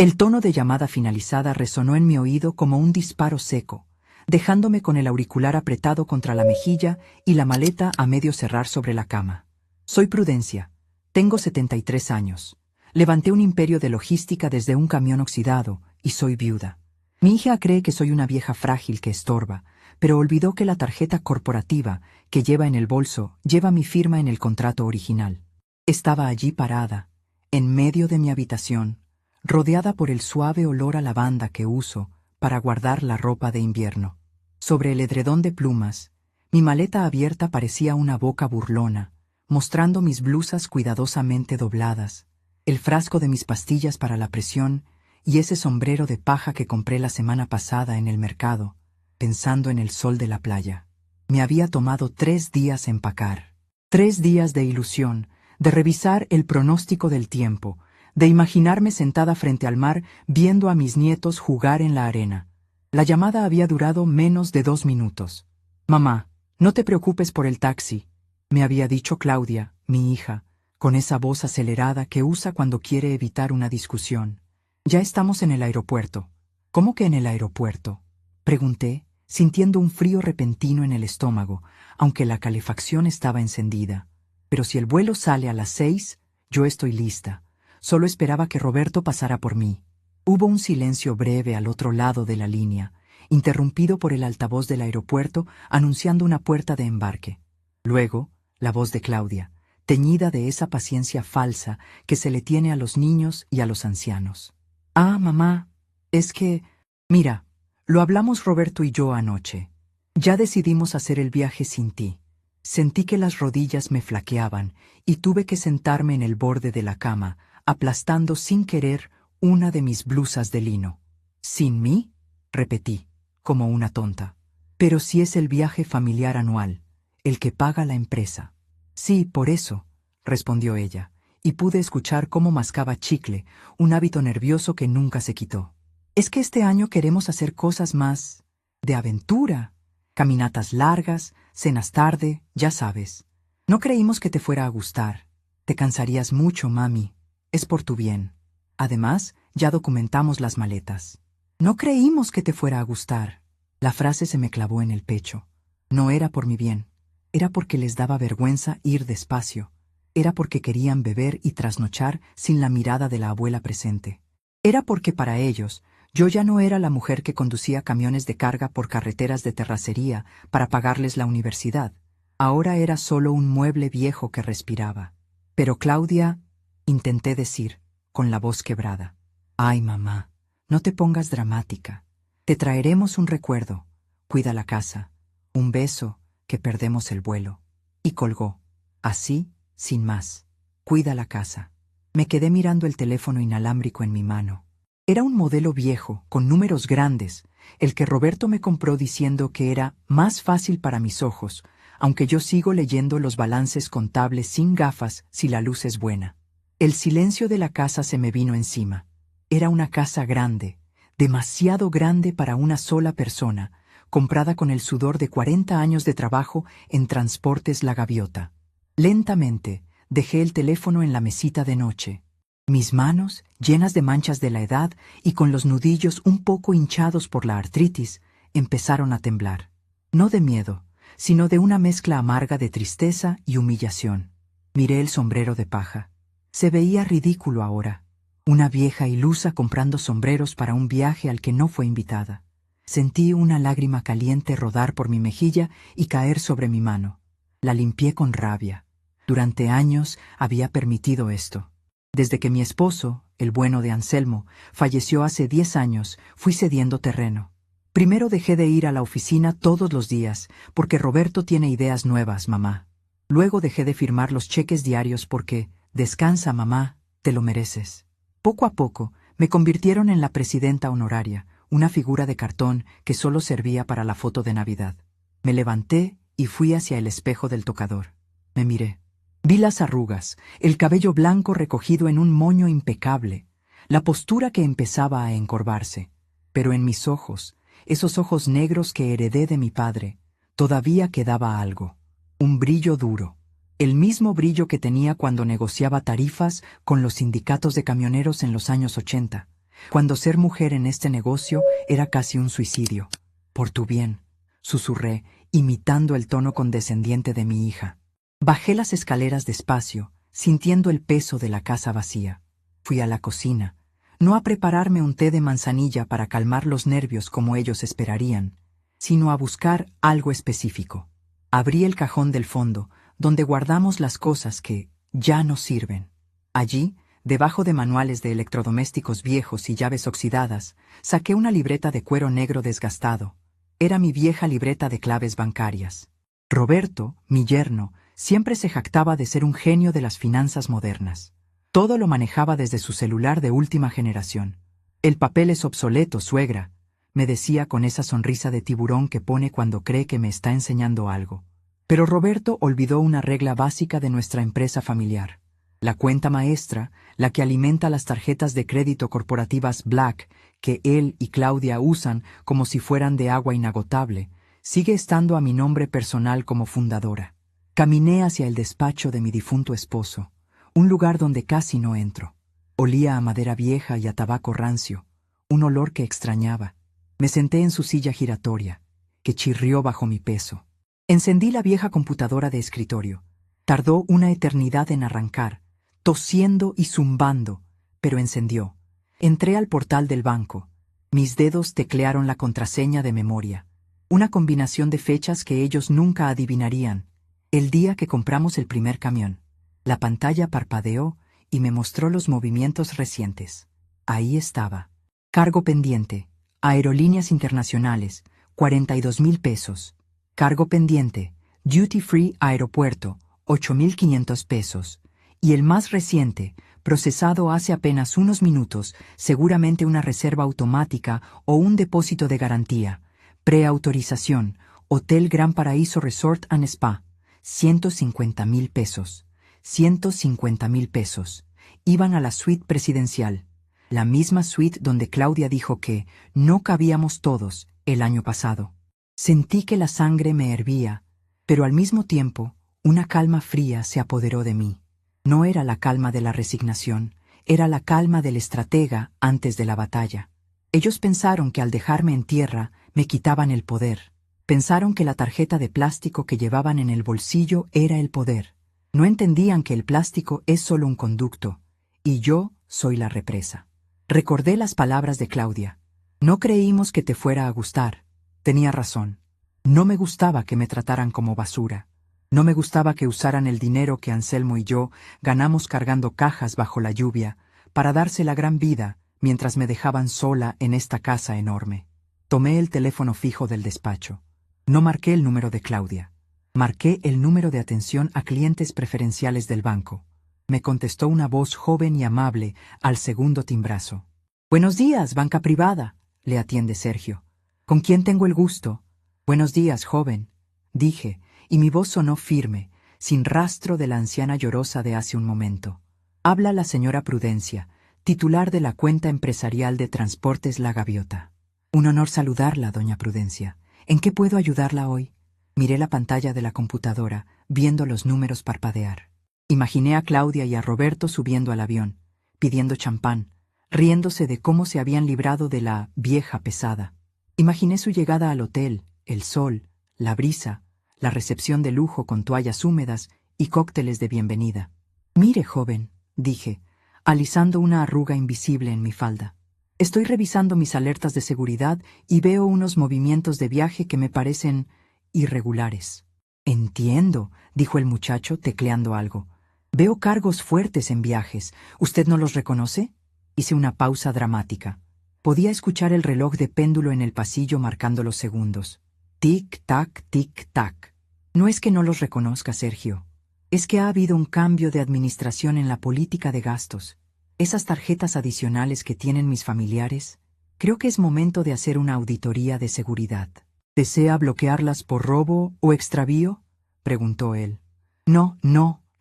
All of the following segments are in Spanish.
El tono de llamada finalizada resonó en mi oído como un disparo seco, dejándome con el auricular apretado contra la mejilla y la maleta a medio cerrar sobre la cama. Soy Prudencia. Tengo 73 años. Levanté un imperio de logística desde un camión oxidado y soy viuda. Mi hija cree que soy una vieja frágil que estorba, pero olvidó que la tarjeta corporativa que lleva en el bolso lleva mi firma en el contrato original. Estaba allí parada, en medio de mi habitación, rodeada por el suave olor a lavanda que uso para guardar la ropa de invierno. Sobre el edredón de plumas, mi maleta abierta parecía una boca burlona, mostrando mis blusas cuidadosamente dobladas, el frasco de mis pastillas para la presión y ese sombrero de paja que compré la semana pasada en el mercado, pensando en el sol de la playa. Me había tomado 3 días empacar. 3 días de ilusión, de revisar el pronóstico del tiempo, de imaginarme sentada frente al mar viendo a mis nietos jugar en la arena. La llamada había durado menos de 2 minutos. «Mamá, no te preocupes por el taxi», me había dicho Claudia, mi hija, con esa voz acelerada que usa cuando quiere evitar una discusión. «Ya estamos en el aeropuerto». «¿Cómo que en el aeropuerto?», pregunté, sintiendo un frío repentino en el estómago, aunque la calefacción estaba encendida. «Pero si el vuelo sale a las 6, yo estoy lista. Solo esperaba que Roberto pasara por mí». Hubo un silencio breve al otro lado de la línea, interrumpido por el altavoz del aeropuerto anunciando una puerta de embarque. Luego, la voz de Claudia, teñida de esa paciencia falsa que se le tiene a los niños y a los ancianos. «Ah, mamá, es que... Mira, lo hablamos Roberto y yo anoche. Ya decidimos hacer el viaje sin ti». Sentí que las rodillas me flaqueaban y tuve que sentarme en el borde de la cama, aplastando sin querer una de mis blusas de lino. «¿Sin mí?», repetí, como una tonta. «Pero si es el viaje familiar anual, el que paga la empresa». «Sí, por eso», respondió ella, y pude escuchar cómo mascaba chicle, un hábito nervioso que nunca se quitó. «Es que este año queremos hacer cosas más... de aventura. Caminatas largas, cenas tarde, ya sabes. No creímos que te fuera a gustar. Te cansarías mucho, mami. Es por tu bien. Además, ya documentamos las maletas». «No creímos que te fuera a gustar». La frase se me clavó en el pecho. No era por mi bien. Era porque les daba vergüenza ir despacio. Era porque querían beber y trasnochar sin la mirada de la abuela presente. Era porque para ellos, yo ya no era la mujer que conducía camiones de carga por carreteras de terracería para pagarles la universidad. Ahora era solo un mueble viejo que respiraba. «Pero Claudia», intenté decir, con la voz quebrada. «Ay, mamá, no te pongas dramática. Te traeremos un recuerdo. Cuida la casa. Un beso, que perdemos el vuelo». Y colgó. Así, sin más. «Cuida la casa». Me quedé mirando el teléfono inalámbrico en mi mano. Era un modelo viejo, con números grandes, el que Roberto me compró diciendo que era más fácil para mis ojos, aunque yo sigo leyendo los balances contables sin gafas si la luz es buena. El silencio de la casa se me vino encima. Era una casa grande, demasiado grande para una sola persona, comprada con el sudor de 40 años de trabajo en Transportes La Gaviota. Lentamente, dejé el teléfono en la mesita de noche. Mis manos, llenas de manchas de la edad y con los nudillos un poco hinchados por la artritis, empezaron a temblar. No de miedo, sino de una mezcla amarga de tristeza y humillación. Miré el sombrero de paja. Se veía ridículo ahora. Una vieja ilusa comprando sombreros para un viaje al que no fue invitada. Sentí una lágrima caliente rodar por mi mejilla y caer sobre mi mano. La limpié con rabia. Durante años había permitido esto. Desde que mi esposo, el bueno de Anselmo, falleció hace 10 años, fui cediendo terreno. Primero dejé de ir a la oficina todos los días, porque Roberto tiene ideas nuevas, mamá. Luego dejé de firmar los cheques diarios porque, descansa, mamá, te lo mereces. Poco a poco, me convirtieron en la presidenta honoraria, una figura de cartón que solo servía para la foto de Navidad. Me levanté y fui hacia el espejo del tocador. Me miré. Vi las arrugas, el cabello blanco recogido en un moño impecable, la postura que empezaba a encorvarse. Pero en mis ojos, esos ojos negros que heredé de mi padre, todavía quedaba algo. Un brillo duro. El mismo brillo que tenía cuando negociaba tarifas con los sindicatos de camioneros en los años 80, cuando ser mujer en este negocio era casi un suicidio. Por tu bien, susurré, imitando el tono condescendiente de mi hija. Bajé las escaleras despacio, sintiendo el peso de la casa vacía. Fui a la cocina, no a prepararme un té de manzanilla para calmar los nervios como ellos esperarían, sino a buscar algo específico. Abrí el cajón del fondo, donde guardamos las cosas que ya no sirven. Allí, debajo de manuales de electrodomésticos viejos y llaves oxidadas, saqué una libreta de cuero negro desgastado. Era mi vieja libreta de claves bancarias. Roberto, mi yerno, siempre se jactaba de ser un genio de las finanzas modernas. Todo lo manejaba desde su celular de última generación. El papel es obsoleto, suegra, me decía con esa sonrisa de tiburón que pone cuando cree que me está enseñando algo. Pero Roberto olvidó una regla básica de nuestra empresa familiar. La cuenta maestra, la que alimenta las tarjetas de crédito corporativas Black, que él y Claudia usan como si fueran de agua inagotable, sigue estando a mi nombre personal como fundadora. Caminé hacia el despacho de mi difunto esposo, un lugar donde casi no entro. Olía a madera vieja y a tabaco rancio, un olor que extrañaba. Me senté en su silla giratoria, que chirrió bajo mi peso. Encendí la vieja computadora de escritorio. Tardó una eternidad en arrancar, tosiendo y zumbando, pero encendió. Entré al portal del banco. Mis dedos teclearon la contraseña de memoria. Una combinación de fechas que ellos nunca adivinarían. El día que compramos el primer camión. La pantalla parpadeó y me mostró los movimientos recientes. Ahí estaba. Cargo pendiente. Aerolíneas Internacionales. 42,000 pesos. Cargo pendiente. Duty Free Aeropuerto. 8,500 pesos. Y el más reciente, procesado hace apenas unos minutos, seguramente una reserva automática o un depósito de garantía. Preautorización. Hotel Gran Paraíso Resort and Spa. 150,000 pesos. 150,000 pesos. Iban a la suite presidencial. La misma suite donde Claudia dijo que no cabíamos todos el año pasado. Sentí que la sangre me hervía, pero al mismo tiempo, una calma fría se apoderó de mí. No era la calma de la resignación, era la calma del estratega antes de la batalla. Ellos pensaron que al dejarme en tierra me quitaban el poder. Pensaron que la tarjeta de plástico que llevaban en el bolsillo era el poder. No entendían que el plástico es solo un conducto, y yo soy la represa. Recordé las palabras de Claudia. No creímos que te fuera a gustar. Tenía razón. No me gustaba que me trataran como basura. No me gustaba que usaran el dinero que Anselmo y yo ganamos cargando cajas bajo la lluvia para darse la gran vida mientras me dejaban sola en esta casa enorme. Tomé el teléfono fijo del despacho. No marqué el número de Claudia. Marqué el número de atención a clientes preferenciales del banco. Me contestó una voz joven y amable al segundo timbrazo. «Buenos días, banca privada», le atiende Sergio. «¿Con quién tengo el gusto?» «Buenos días, joven», dije, y mi voz sonó firme, sin rastro de la anciana llorosa de hace un momento. «Habla la señora Prudencia, titular de la cuenta empresarial de Transportes La Gaviota». «Un honor saludarla, doña Prudencia. ¿En qué puedo ayudarla hoy?» Miré la pantalla de la computadora, viendo los números parpadear. Imaginé a Claudia y a Roberto subiendo al avión, pidiendo champán, riéndose de cómo se habían librado de la vieja pesada. Imaginé su llegada al hotel, el sol, la brisa, la recepción de lujo con toallas húmedas y cócteles de bienvenida. «Mire, joven», dije, alisando una arruga invisible en mi falda. «Estoy revisando mis alertas de seguridad y veo unos movimientos de viaje que me parecen irregulares». «Entiendo», dijo el muchacho tecleando algo. «Veo cargos fuertes en viajes. ¿Usted no los reconoce?» Hice una pausa dramática. Podía escuchar el reloj de péndulo en el pasillo marcando los segundos. Tic-tac, tic-tac. No es que no los reconozca, Sergio. Es que ha habido un cambio de administración en la política de gastos. Esas tarjetas adicionales que tienen mis familiares, creo que es momento de hacer una auditoría de seguridad. ¿Desea bloquearlas por robo o extravío?, preguntó él. No,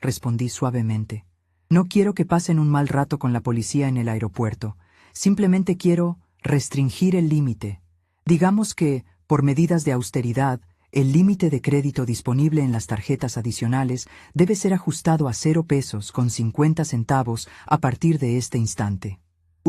respondí suavemente. No quiero que pasen un mal rato con la policía en el aeropuerto. Simplemente quiero restringir el límite. Digamos que, por medidas de austeridad, el límite de crédito disponible en las tarjetas adicionales debe ser ajustado a 0 pesos con 50 centavos a partir de este instante.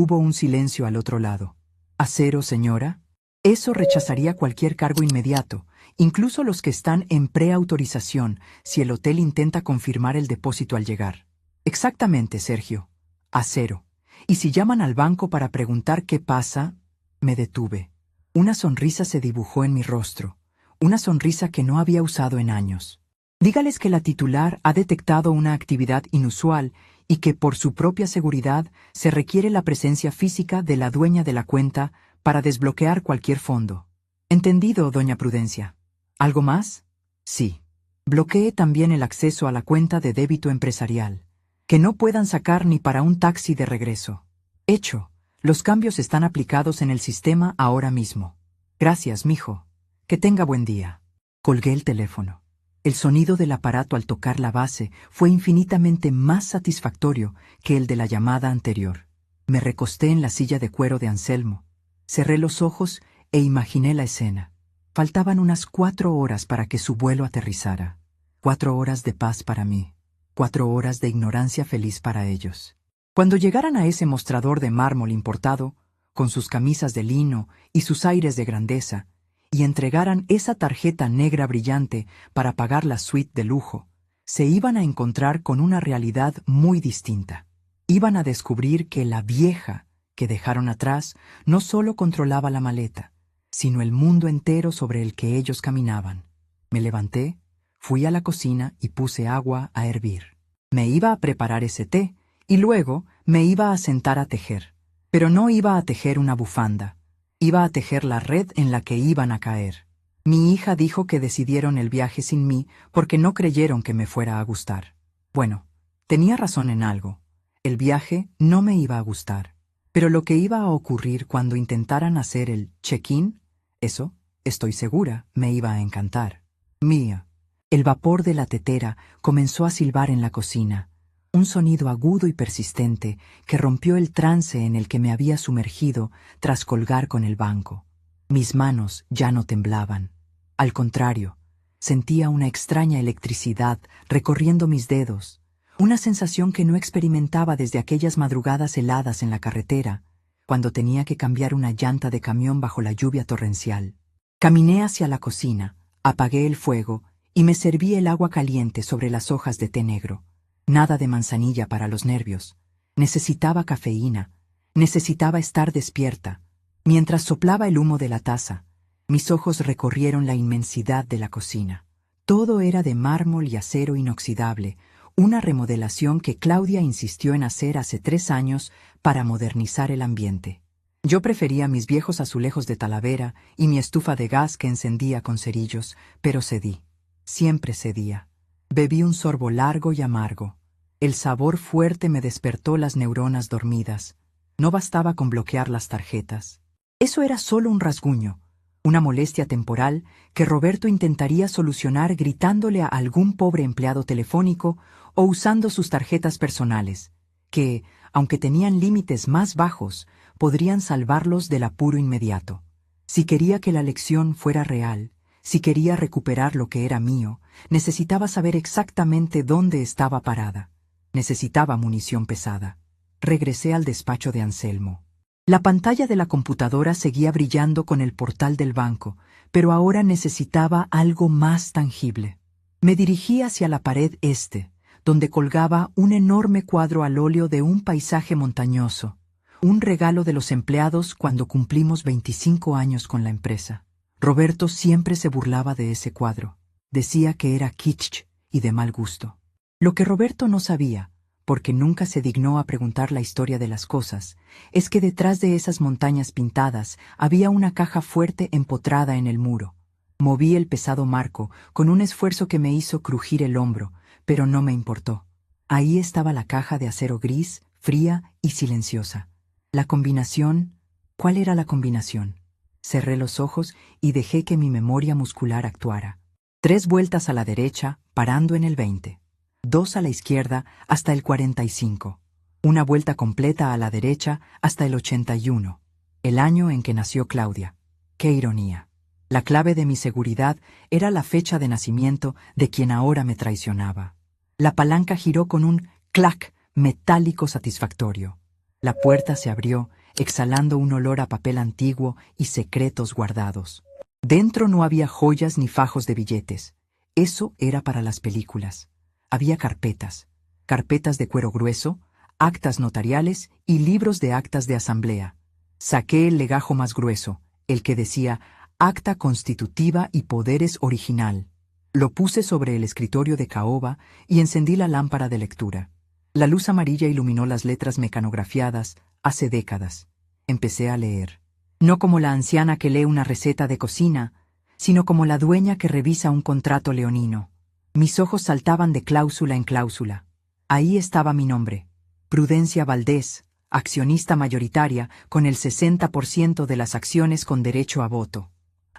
Hubo un silencio al otro lado. ¿Acero, señora? Eso rechazaría cualquier cargo inmediato, incluso los que están en preautorización, si el hotel intenta confirmar el depósito al llegar. Exactamente, Sergio. Acero. Y si llaman al banco para preguntar qué pasa, me detuve. Una sonrisa se dibujó en mi rostro, una sonrisa que no había usado en años. Dígales que la titular ha detectado una actividad inusual y que por su propia seguridad se requiere la presencia física de la dueña de la cuenta para desbloquear cualquier fondo. Entendido, doña Prudencia. ¿Algo más? Sí. Bloquee también el acceso a la cuenta de débito empresarial. Que no puedan sacar ni para un taxi de regreso. Hecho. Los cambios están aplicados en el sistema ahora mismo. Gracias, mijo. Que tenga buen día. Colgué el teléfono. El sonido del aparato al tocar la base fue infinitamente más satisfactorio que el de la llamada anterior. Me recosté en la silla de cuero de Anselmo. Cerré los ojos e imaginé la escena. Faltaban unas 4 horas para que su vuelo aterrizara. 4 horas de paz para mí. 4 horas de ignorancia feliz para ellos. Cuando llegaran a ese mostrador de mármol importado, con sus camisas de lino y sus aires de grandeza, y entregaran esa tarjeta negra brillante para pagar la suite de lujo, se iban a encontrar con una realidad muy distinta. Iban a descubrir que la vieja que dejaron atrás no solo controlaba la maleta, sino el mundo entero sobre el que ellos caminaban. Me levanté, fui a la cocina y puse agua a hervir. Me iba a preparar ese té y luego me iba a sentar a tejer. Pero no iba a tejer una bufanda. Iba a tejer la red en la que iban a caer. Mi hija dijo que decidieron el viaje sin mí porque no creyeron que me fuera a gustar. Bueno, tenía razón en algo. El viaje no me iba a gustar. Pero lo que iba a ocurrir cuando intentaran hacer el check-in, eso, estoy segura, me iba a encantar. Mía. El vapor de la tetera comenzó a silbar en la cocina. Un sonido agudo y persistente que rompió el trance en el que me había sumergido tras colgar con el banco. Mis manos ya no temblaban. Al contrario, sentía una extraña electricidad recorriendo mis dedos, una sensación que no experimentaba desde aquellas madrugadas heladas en la carretera, cuando tenía que cambiar una llanta de camión bajo la lluvia torrencial. Caminé hacia la cocina, apagué el fuego y me serví el agua caliente sobre las hojas de té negro. Nada de manzanilla para los nervios. Necesitaba cafeína. Necesitaba estar despierta. Mientras soplaba el humo de la taza, mis ojos recorrieron la inmensidad de la cocina. Todo era de mármol y acero inoxidable, una remodelación que Claudia insistió en hacer hace 3 años para modernizar el ambiente. Yo prefería mis viejos azulejos de Talavera y mi estufa de gas que encendía con cerillos, pero cedí. Siempre cedía. Bebí un sorbo largo y amargo. El sabor fuerte me despertó las neuronas dormidas. No bastaba con bloquear las tarjetas. Eso era solo un rasguño, una molestia temporal que Roberto intentaría solucionar gritándole a algún pobre empleado telefónico o usando sus tarjetas personales, que, aunque tenían límites más bajos, podrían salvarlos del apuro inmediato. Si quería que la lección fuera real, si quería recuperar lo que era mío, necesitaba saber exactamente dónde estaba parada. Necesitaba munición pesada. Regresé al despacho de Anselmo. La pantalla de la computadora seguía brillando con el portal del banco, pero ahora necesitaba algo más tangible. Me dirigí hacia la pared este, donde colgaba un enorme cuadro al óleo de un paisaje montañoso, un regalo de los empleados cuando cumplimos 25 años con la empresa. Roberto siempre se burlaba de ese cuadro. Decía que era kitsch y de mal gusto. Lo que Roberto no sabía, porque nunca se dignó a preguntar la historia de las cosas, es que detrás de esas montañas pintadas había una caja fuerte empotrada en el muro. Moví el pesado marco con un esfuerzo que me hizo crujir el hombro, pero no me importó. Ahí estaba la caja de acero gris, fría y silenciosa. La combinación... ¿Cuál era la combinación? Cerré los ojos y dejé que mi memoria muscular actuara. 3 vueltas a la derecha, parando en el 20. 2 a la izquierda hasta el 45. Una vuelta completa a la derecha hasta el 81. El año en que nació Claudia. ¡Qué ironía! La clave de mi seguridad era la fecha de nacimiento de quien ahora me traicionaba. La palanca giró con un clac metálico satisfactorio. La puerta se abrió, exhalando un olor a papel antiguo y secretos guardados. Dentro no había joyas ni fajos de billetes. Eso era para las películas. Había carpetas, carpetas de cuero grueso, actas notariales y libros de actas de asamblea. Saqué el legajo más grueso, el que decía Acta Constitutiva y Poderes Original. Lo puse sobre el escritorio de caoba y encendí la lámpara de lectura. La luz amarilla iluminó las letras mecanografiadas hace décadas. Empecé a leer. No como la anciana que lee una receta de cocina, sino como la dueña que revisa un contrato leonino. Mis ojos saltaban de cláusula en cláusula. Ahí estaba mi nombre. Prudencia Valdés, accionista mayoritaria, con el 60% de las acciones con derecho a voto.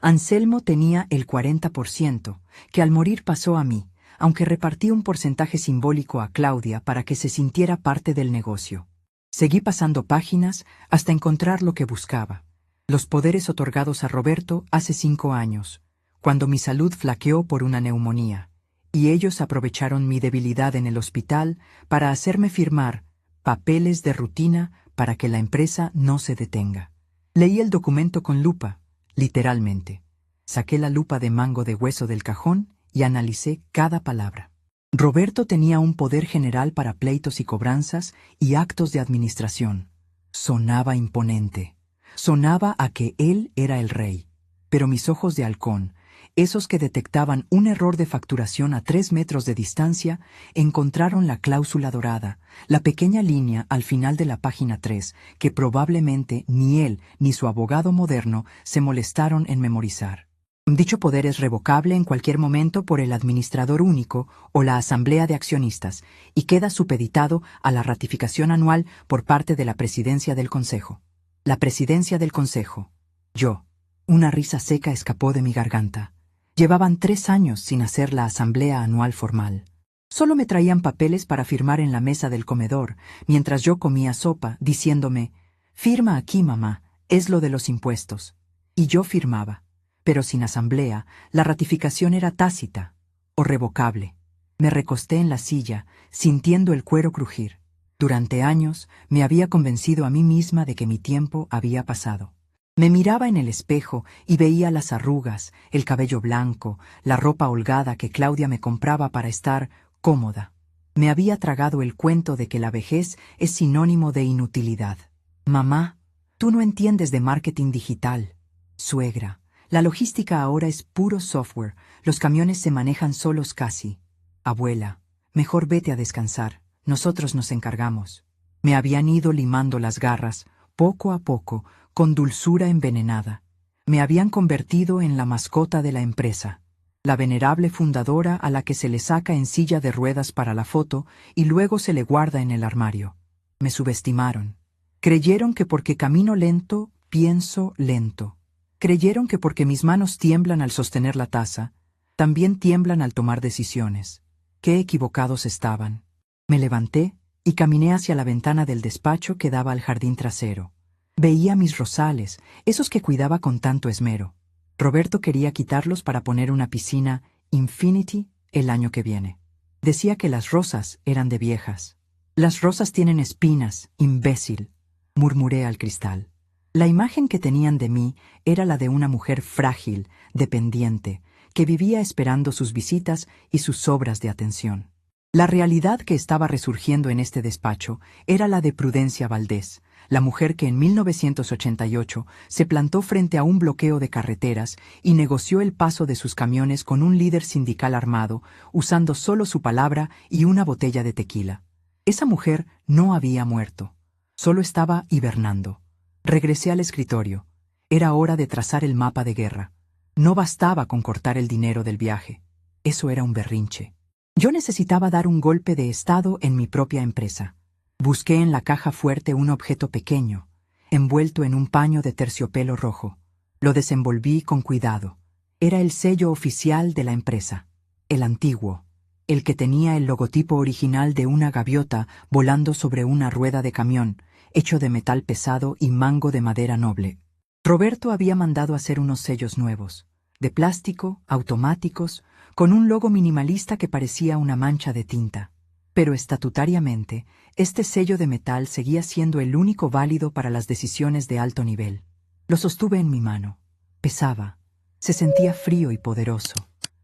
Anselmo tenía el 40%, que al morir pasó a mí, aunque repartí un porcentaje simbólico a Claudia para que se sintiera parte del negocio. Seguí pasando páginas hasta encontrar lo que buscaba. Los poderes otorgados a Roberto hace 5 años, cuando mi salud flaqueó por una neumonía, y ellos aprovecharon mi debilidad en el hospital para hacerme firmar papeles de rutina para que la empresa no se detenga. Leí el documento con lupa, literalmente. Saqué la lupa de mango de hueso del cajón y analicé cada palabra. Roberto tenía un poder general para pleitos y cobranzas y actos de administración. Sonaba imponente. Sonaba a que él era el rey. Pero mis ojos de halcón, esos que detectaban un error de facturación a 3 metros de distancia, encontraron la cláusula dorada, la pequeña línea al final de la página 3, que probablemente ni él ni su abogado moderno se molestaron en memorizar. Dicho poder es revocable en cualquier momento por el administrador único o la asamblea de accionistas y queda supeditado a la ratificación anual por parte de la presidencia del Consejo. La presidencia del Consejo. Yo. Una risa seca escapó de mi garganta. Llevaban 3 años sin hacer la asamblea anual formal. Solo me traían papeles para firmar en la mesa del comedor, mientras yo comía sopa, diciéndome, «Firma aquí, mamá, es lo de los impuestos». Y yo firmaba. Pero sin asamblea, la ratificación era tácita o revocable. Me recosté en la silla, sintiendo el cuero crujir. Durante años me había convencido a mí misma de que mi tiempo había pasado. Me miraba en el espejo y veía las arrugas, el cabello blanco, la ropa holgada que Claudia me compraba para estar cómoda. Me había tragado el cuento de que la vejez es sinónimo de inutilidad. Mamá, tú no entiendes de marketing digital. Suegra, la logística ahora es puro software, los camiones se manejan solos casi. Abuela, mejor vete a descansar, nosotros nos encargamos. Me habían ido limando las garras, poco a poco, con dulzura envenenada. Me habían convertido en la mascota de la empresa, la venerable fundadora a la que se le saca en silla de ruedas para la foto y luego se le guarda en el armario. Me subestimaron. Creyeron que porque camino lento, pienso lento. Creyeron que porque mis manos tiemblan al sostener la taza, también tiemblan al tomar decisiones. Qué equivocados estaban. Me levanté y caminé hacia la ventana del despacho que daba al jardín trasero. Veía mis rosales, esos que cuidaba con tanto esmero. Roberto quería quitarlos para poner una piscina Infinity el año que viene. Decía que las rosas eran de viejas. Las rosas tienen espinas, imbécil, murmuré al cristal. La imagen que tenían de mí era la de una mujer frágil, dependiente, que vivía esperando sus visitas y sus obras de atención. La realidad que estaba resurgiendo en este despacho era la de Prudencia Valdés, la mujer que en 1988 se plantó frente a un bloqueo de carreteras y negoció el paso de sus camiones con un líder sindical armado, usando solo su palabra y una botella de tequila. Esa mujer no había muerto, solo estaba hibernando. Regresé al escritorio. Era hora de trazar el mapa de guerra. No bastaba con cortar el dinero del viaje. Eso era un berrinche. Yo necesitaba dar un golpe de estado en mi propia empresa. Busqué en la caja fuerte un objeto pequeño, envuelto en un paño de terciopelo rojo. Lo desenvolví con cuidado. Era el sello oficial de la empresa, el antiguo, el que tenía el logotipo original de una gaviota volando sobre una rueda de camión, hecho de metal pesado y mango de madera noble. Roberto había mandado hacer unos sellos nuevos, de plástico, automáticos, con un logo minimalista que parecía una mancha de tinta. Pero estatutariamente, Este sello de metal seguía siendo el único válido para las decisiones de alto nivel. Lo sostuve en mi mano. Pesaba. Se sentía frío y poderoso.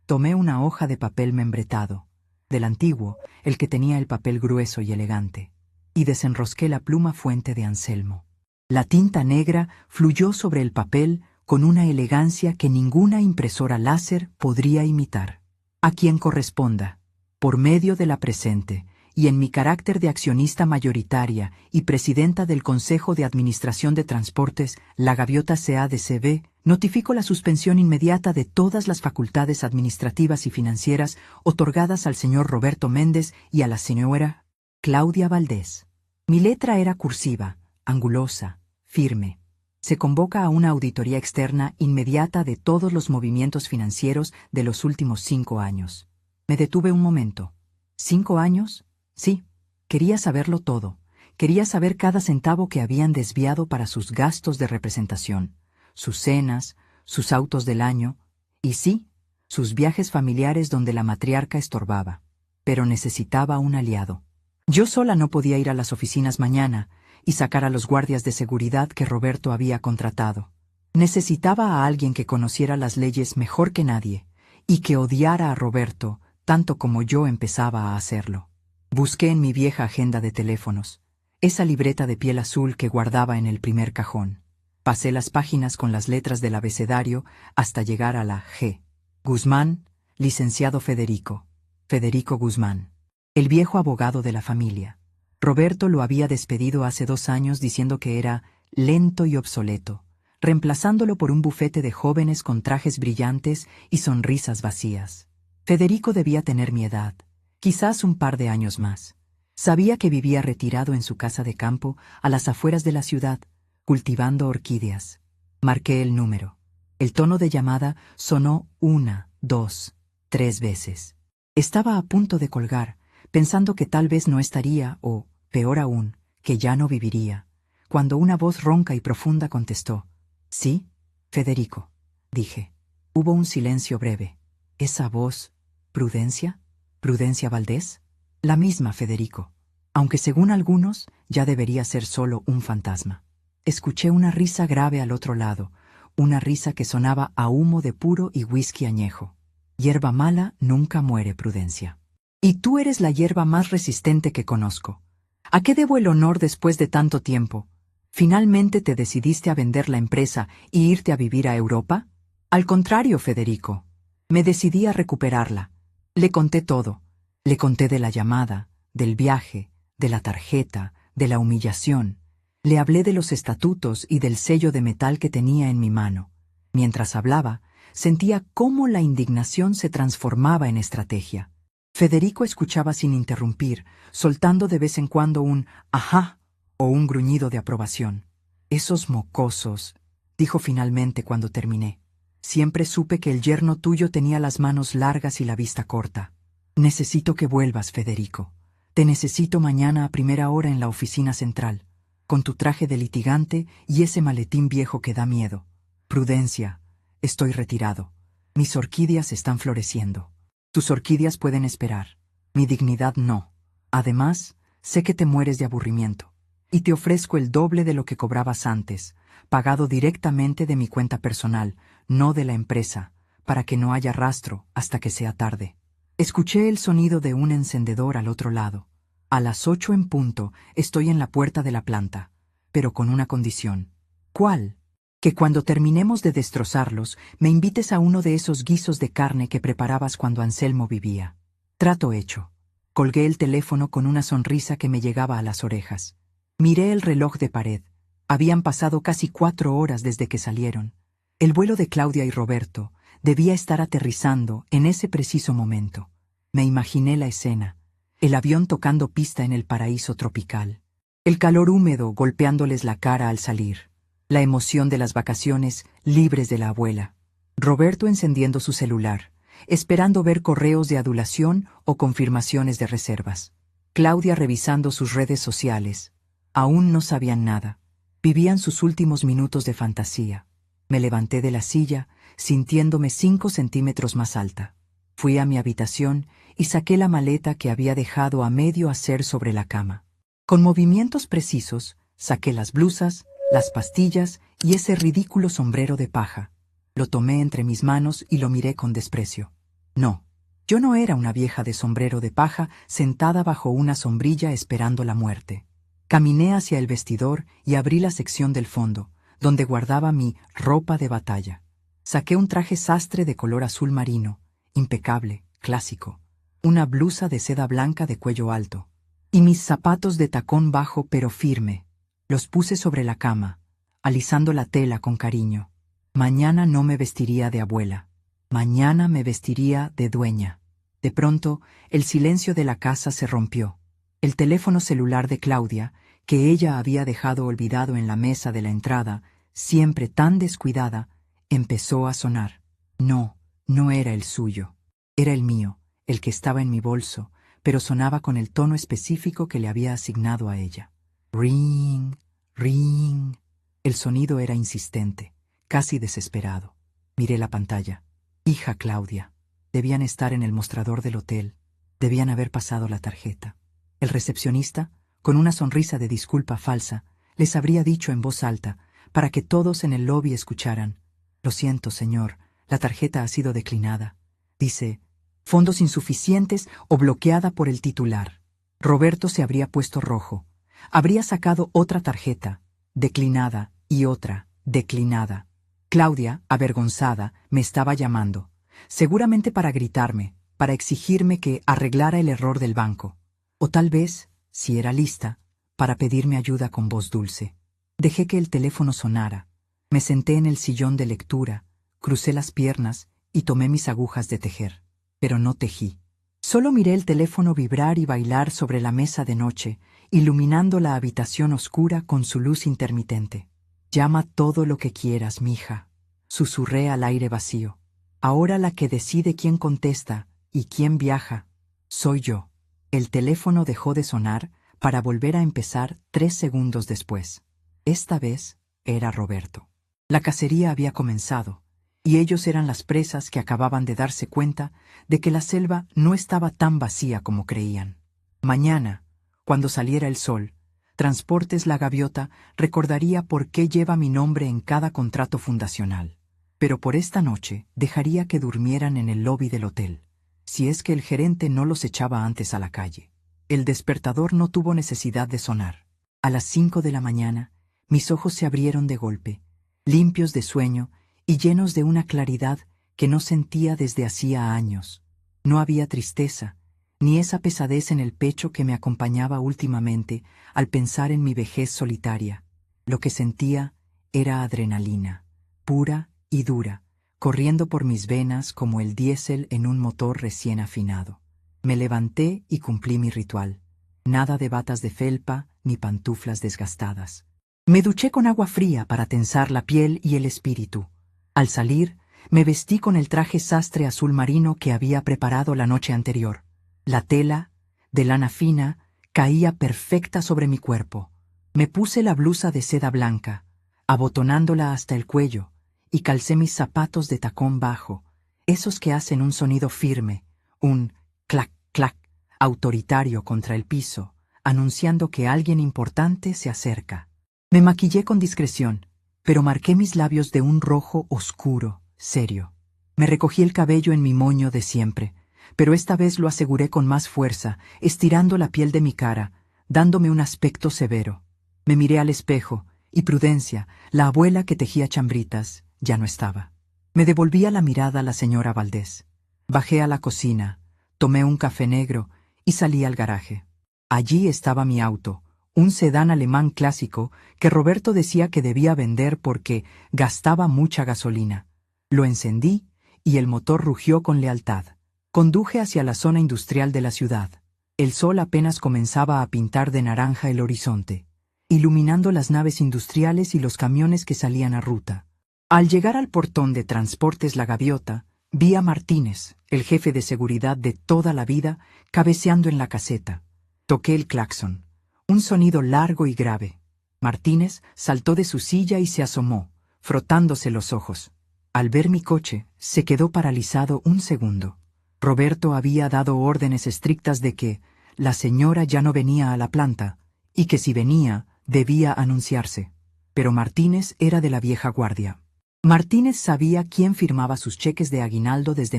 Tomé una hoja de papel membretado, del antiguo, el que tenía el papel grueso y elegante, y desenrosqué la pluma fuente de Anselmo. La tinta negra fluyó sobre el papel con una elegancia que ninguna impresora láser podría imitar. A quien corresponda, por medio de la presente, y en mi carácter de accionista mayoritaria y presidenta del Consejo de Administración de Transportes, La Gaviota C.A.D.C.B., notifico la suspensión inmediata de todas las facultades administrativas y financieras otorgadas al señor Roberto Méndez y a la señora Claudia Valdés. Mi letra era cursiva, angulosa, firme. Se convoca a una auditoría externa inmediata de todos los movimientos financieros de los últimos 5 años. Me detuve un momento. ¿5 años? Sí. Quería saberlo todo. Quería saber cada centavo que habían desviado para sus gastos de representación, sus cenas, sus autos del año, y sí, sus viajes familiares donde la matriarca estorbaba. Pero necesitaba un aliado. Yo sola no podía ir a las oficinas mañana y sacar a los guardias de seguridad que Roberto había contratado. Necesitaba a alguien que conociera las leyes mejor que nadie y que odiara a Roberto tanto como yo empezaba a hacerlo. Busqué en mi vieja agenda de teléfonos, esa libreta de piel azul que guardaba en el primer cajón. Pasé las páginas con las letras del abecedario hasta llegar a la G. Guzmán, licenciado Federico. Federico Guzmán. El viejo abogado de la familia. Roberto lo había despedido hace 2 años diciendo que era lento y obsoleto, reemplazándolo por un bufete de jóvenes con trajes brillantes y sonrisas vacías. Federico debía tener mi edad, quizás un par de años más. Sabía que vivía retirado en su casa de campo a las afueras de la ciudad, cultivando orquídeas. Marqué el número. El tono de llamada sonó 1, 2, 3 veces. Estaba a punto de colgar, pensando que tal vez no estaría o, peor aún, que ya no viviría, cuando una voz ronca y profunda contestó. «Sí, Federico», dije. Hubo un silencio breve. ¿Esa voz? ¿Prudencia? ¿Prudencia Valdés? La misma, Federico. Aunque según algunos, ya debería ser solo un fantasma. Escuché una risa grave al otro lado, una risa que sonaba a humo de puro y whisky añejo. Hierba mala nunca muere, Prudencia. Y tú eres la hierba más resistente que conozco. ¿A qué debo el honor después de tanto tiempo? ¿Finalmente te decidiste a vender la empresa y irte a vivir a Europa? Al contrario, Federico. Me decidí a recuperarla. Le conté todo. Le conté de la llamada, del viaje, de la tarjeta, de la humillación. Le hablé de los estatutos y del sello de metal que tenía en mi mano. Mientras hablaba, sentía cómo la indignación se transformaba en estrategia. Federico escuchaba sin interrumpir, soltando de vez en cuando un «ajá» o un gruñido de aprobación. «Esos mocosos», dijo finalmente cuando terminé. «Siempre supe que el yerno tuyo tenía las manos largas y la vista corta. Necesito que vuelvas, Federico. Te necesito mañana a primera hora en la oficina central, con tu traje de litigante y ese maletín viejo que da miedo. Prudencia, estoy retirado. Mis orquídeas están floreciendo. Tus orquídeas pueden esperar. Mi dignidad no. Además, sé que te mueres de aburrimiento. Y te ofrezco el doble de lo que cobrabas antes, pagado directamente de mi cuenta personal, no de la empresa, para que no haya rastro hasta que sea tarde». Escuché el sonido de un encendedor al otro lado. A las 8 en punto estoy en la puerta de la planta, pero con una condición. ¿Cuál? Que cuando terminemos de destrozarlos, me invites a uno de esos guisos de carne que preparabas cuando Anselmo vivía. Trato hecho. Colgué el teléfono con una sonrisa que me llegaba a las orejas. Miré el reloj de pared. Habían pasado casi 4 horas desde que salieron. El vuelo de Claudia y Roberto debía estar aterrizando en ese preciso momento. Me imaginé la escena, el avión tocando pista en el paraíso tropical, el calor húmedo golpeándoles la cara al salir, la emoción de las vacaciones libres de la abuela, Roberto encendiendo su celular, esperando ver correos de adulación o confirmaciones de reservas, Claudia revisando sus redes sociales. Aún no sabían nada, vivían sus últimos minutos de fantasía. Me levanté de la silla, sintiéndome 5 centímetros más alta. Fui a mi habitación y saqué la maleta que había dejado a medio hacer sobre la cama. Con movimientos precisos, saqué las blusas, las pastillas y ese ridículo sombrero de paja. Lo tomé entre mis manos y lo miré con desprecio. No, yo no era una vieja de sombrero de paja sentada bajo una sombrilla esperando la muerte. Caminé hacia el vestidor y abrí la sección del fondo, donde guardaba mi ropa de batalla. Saqué un traje sastre de color azul marino, impecable, clásico, una blusa de seda blanca de cuello alto, y mis zapatos de tacón bajo pero firme. Los puse sobre la cama, alisando la tela con cariño. Mañana no me vestiría de abuela. Mañana me vestiría de dueña. De pronto, el silencio de la casa se rompió. El teléfono celular de Claudia, que ella había dejado olvidado en la mesa de la entrada, siempre tan descuidada, empezó a sonar. No, no era el suyo. Era el mío, el que estaba en mi bolso, pero sonaba con el tono específico que le había asignado a ella. Ring, ring. El sonido era insistente, casi desesperado. Miré la pantalla. Hija Claudia. Debían estar en el mostrador del hotel. Debían haber pasado la tarjeta. El recepcionista, con una sonrisa de disculpa falsa, les habría dicho en voz alta, para que todos en el lobby escucharan: «Lo siento, señor, la tarjeta ha sido declinada. Dice, fondos insuficientes o bloqueada por el titular». Roberto se habría puesto rojo. Habría sacado otra tarjeta, declinada, y otra, declinada. Claudia, avergonzada, me estaba llamando, seguramente para gritarme, para exigirme que arreglara el error del banco. O tal vez, si era lista, para pedirme ayuda con voz dulce. Dejé que el teléfono sonara. Me senté en el sillón de lectura, crucé las piernas y tomé mis agujas de tejer. Pero no tejí. Solo miré el teléfono vibrar y bailar sobre la mesa de noche, iluminando la habitación oscura con su luz intermitente. «Llama todo lo que quieras, mija», susurré al aire vacío. «Ahora la que decide quién contesta y quién viaja soy yo». El teléfono dejó de sonar para volver a empezar 3 segundos después. Esta vez era Roberto. La cacería había comenzado, y ellos eran las presas que acababan de darse cuenta de que la selva no estaba tan vacía como creían. Mañana, cuando saliera el sol, Transportes La Gaviota recordaría por qué lleva mi nombre en cada contrato fundacional. Pero por esta noche dejaría que durmieran en el lobby del hotel, si es que el gerente no los echaba antes a la calle. El despertador no tuvo necesidad de sonar. A las 5 de la mañana, mis ojos se abrieron de golpe, limpios de sueño y llenos de una claridad que no sentía desde hacía años. No había tristeza, ni esa pesadez en el pecho que me acompañaba últimamente al pensar en mi vejez solitaria. Lo que sentía era adrenalina, pura y dura, corriendo por mis venas como el diésel en un motor recién afinado. Me levanté y cumplí mi ritual. Nada de batas de felpa ni pantuflas desgastadas. Me duché con agua fría para tensar la piel y el espíritu. Al salir, me vestí con el traje sastre azul marino que había preparado la noche anterior. La tela, de lana fina, caía perfecta sobre mi cuerpo. Me puse la blusa de seda blanca, abotonándola hasta el cuello, y calcé mis zapatos de tacón bajo, esos que hacen un sonido firme, un clac, clac, autoritario contra el piso, anunciando que alguien importante se acerca. Me maquillé con discreción, pero marqué mis labios de un rojo oscuro, serio. Me recogí el cabello en mi moño de siempre, pero esta vez lo aseguré con más fuerza, estirando la piel de mi cara, dándome un aspecto severo. Me miré al espejo, y Prudencia, la abuela que tejía chambritas, ya no estaba. Me devolvía la mirada la señora Valdés. Bajé a la cocina, tomé un café negro y salí al garaje. Allí estaba mi auto, un sedán alemán clásico que Roberto decía que debía vender porque gastaba mucha gasolina. Lo encendí y el motor rugió con lealtad. Conduje hacia la zona industrial de la ciudad. El sol apenas comenzaba a pintar de naranja el horizonte, iluminando las naves industriales y los camiones que salían a ruta. Al llegar al portón de Transportes La Gaviota, vi a Martínez, el jefe de seguridad de toda la vida, cabeceando en la caseta. Toqué el claxon, un sonido largo y grave. Martínez saltó de su silla y se asomó, frotándose los ojos. Al ver mi coche, se quedó paralizado un segundo. Roberto había dado órdenes estrictas de que la señora ya no venía a la planta, y que si venía, debía anunciarse. Pero Martínez era de la vieja guardia. Martínez sabía quién firmaba sus cheques de aguinaldo desde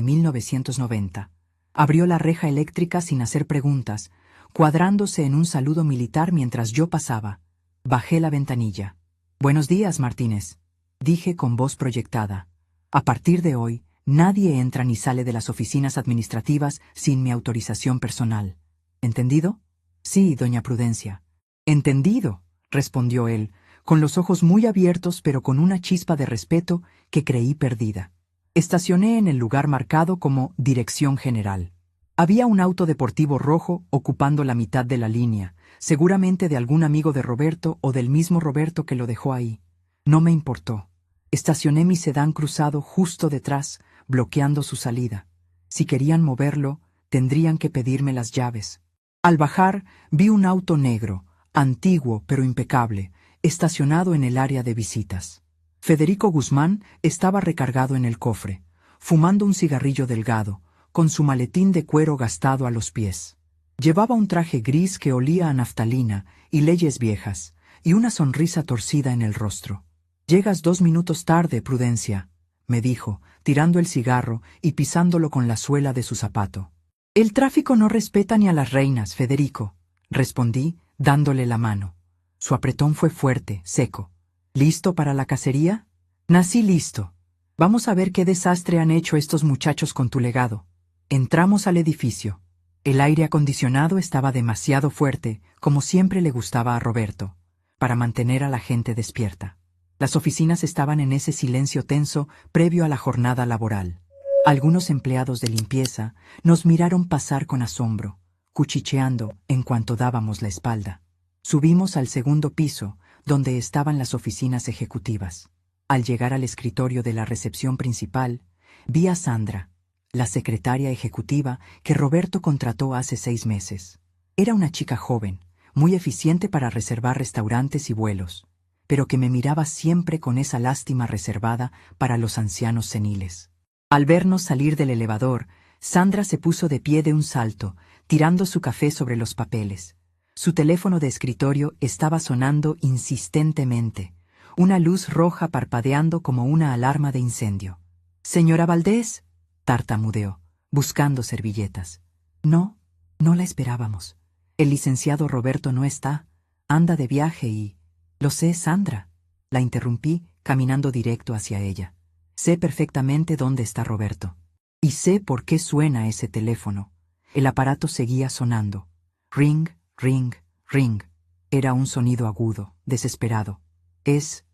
1990. Abrió la reja eléctrica sin hacer preguntas, cuadrándose en un saludo militar mientras yo pasaba. Bajé la ventanilla. «Buenos días, Martínez», dije con voz proyectada. «A partir de hoy, nadie entra ni sale de las oficinas administrativas sin mi autorización personal. ¿Entendido?» «Sí, doña Prudencia». «Entendido», respondió él, con los ojos muy abiertos pero con una chispa de respeto que creí perdida. Estacioné en el lugar marcado como Dirección General. Había un auto deportivo rojo ocupando la mitad de la línea, seguramente de algún amigo de Roberto o del mismo Roberto que lo dejó ahí. No me importó. Estacioné mi sedán cruzado justo detrás, bloqueando su salida. Si querían moverlo, tendrían que pedirme las llaves. Al bajar, vi un auto negro, antiguo pero impecable, estacionado en el área de visitas. Federico Guzmán estaba recargado en el cofre, fumando un cigarrillo delgado, con su maletín de cuero gastado a los pies. Llevaba un traje gris que olía a naftalina y leyes viejas, y una sonrisa torcida en el rostro. «Llegas 2 minutos tarde, Prudencia», me dijo, tirando el cigarro y pisándolo con la suela de su zapato. «El tráfico no respeta ni a las reinas, Federico», respondí, dándole la mano. Su apretón fue fuerte, seco. «¿Listo para la cacería?» «Nací listo. Vamos a ver qué desastre han hecho estos muchachos con tu legado». Entramos al edificio. El aire acondicionado estaba demasiado fuerte, como siempre le gustaba a Roberto, para mantener a la gente despierta. Las oficinas estaban en ese silencio tenso previo a la jornada laboral. Algunos empleados de limpieza nos miraron pasar con asombro, cuchicheando en cuanto dábamos la espalda. Subimos al segundo piso, donde estaban las oficinas ejecutivas. Al llegar al escritorio de la recepción principal, vi a Sandra, la secretaria ejecutiva que Roberto contrató hace 6 meses. Era una chica joven, muy eficiente para reservar restaurantes y vuelos, pero que me miraba siempre con esa lástima reservada para los ancianos seniles. Al vernos salir del elevador, Sandra se puso de pie de un salto, tirando su café sobre los papeles. Su teléfono de escritorio estaba sonando insistentemente, una luz roja parpadeando como una alarma de incendio. «Señora Valdés», tartamudeó, buscando servilletas. «No, no la esperábamos. El licenciado Roberto no está, anda de viaje y...» «Lo sé, Sandra», la interrumpí, caminando directo hacia ella. «Sé perfectamente dónde está Roberto. Y sé por qué suena ese teléfono». El aparato seguía sonando. Ring, ring, ring. Era un sonido agudo, desesperado. Es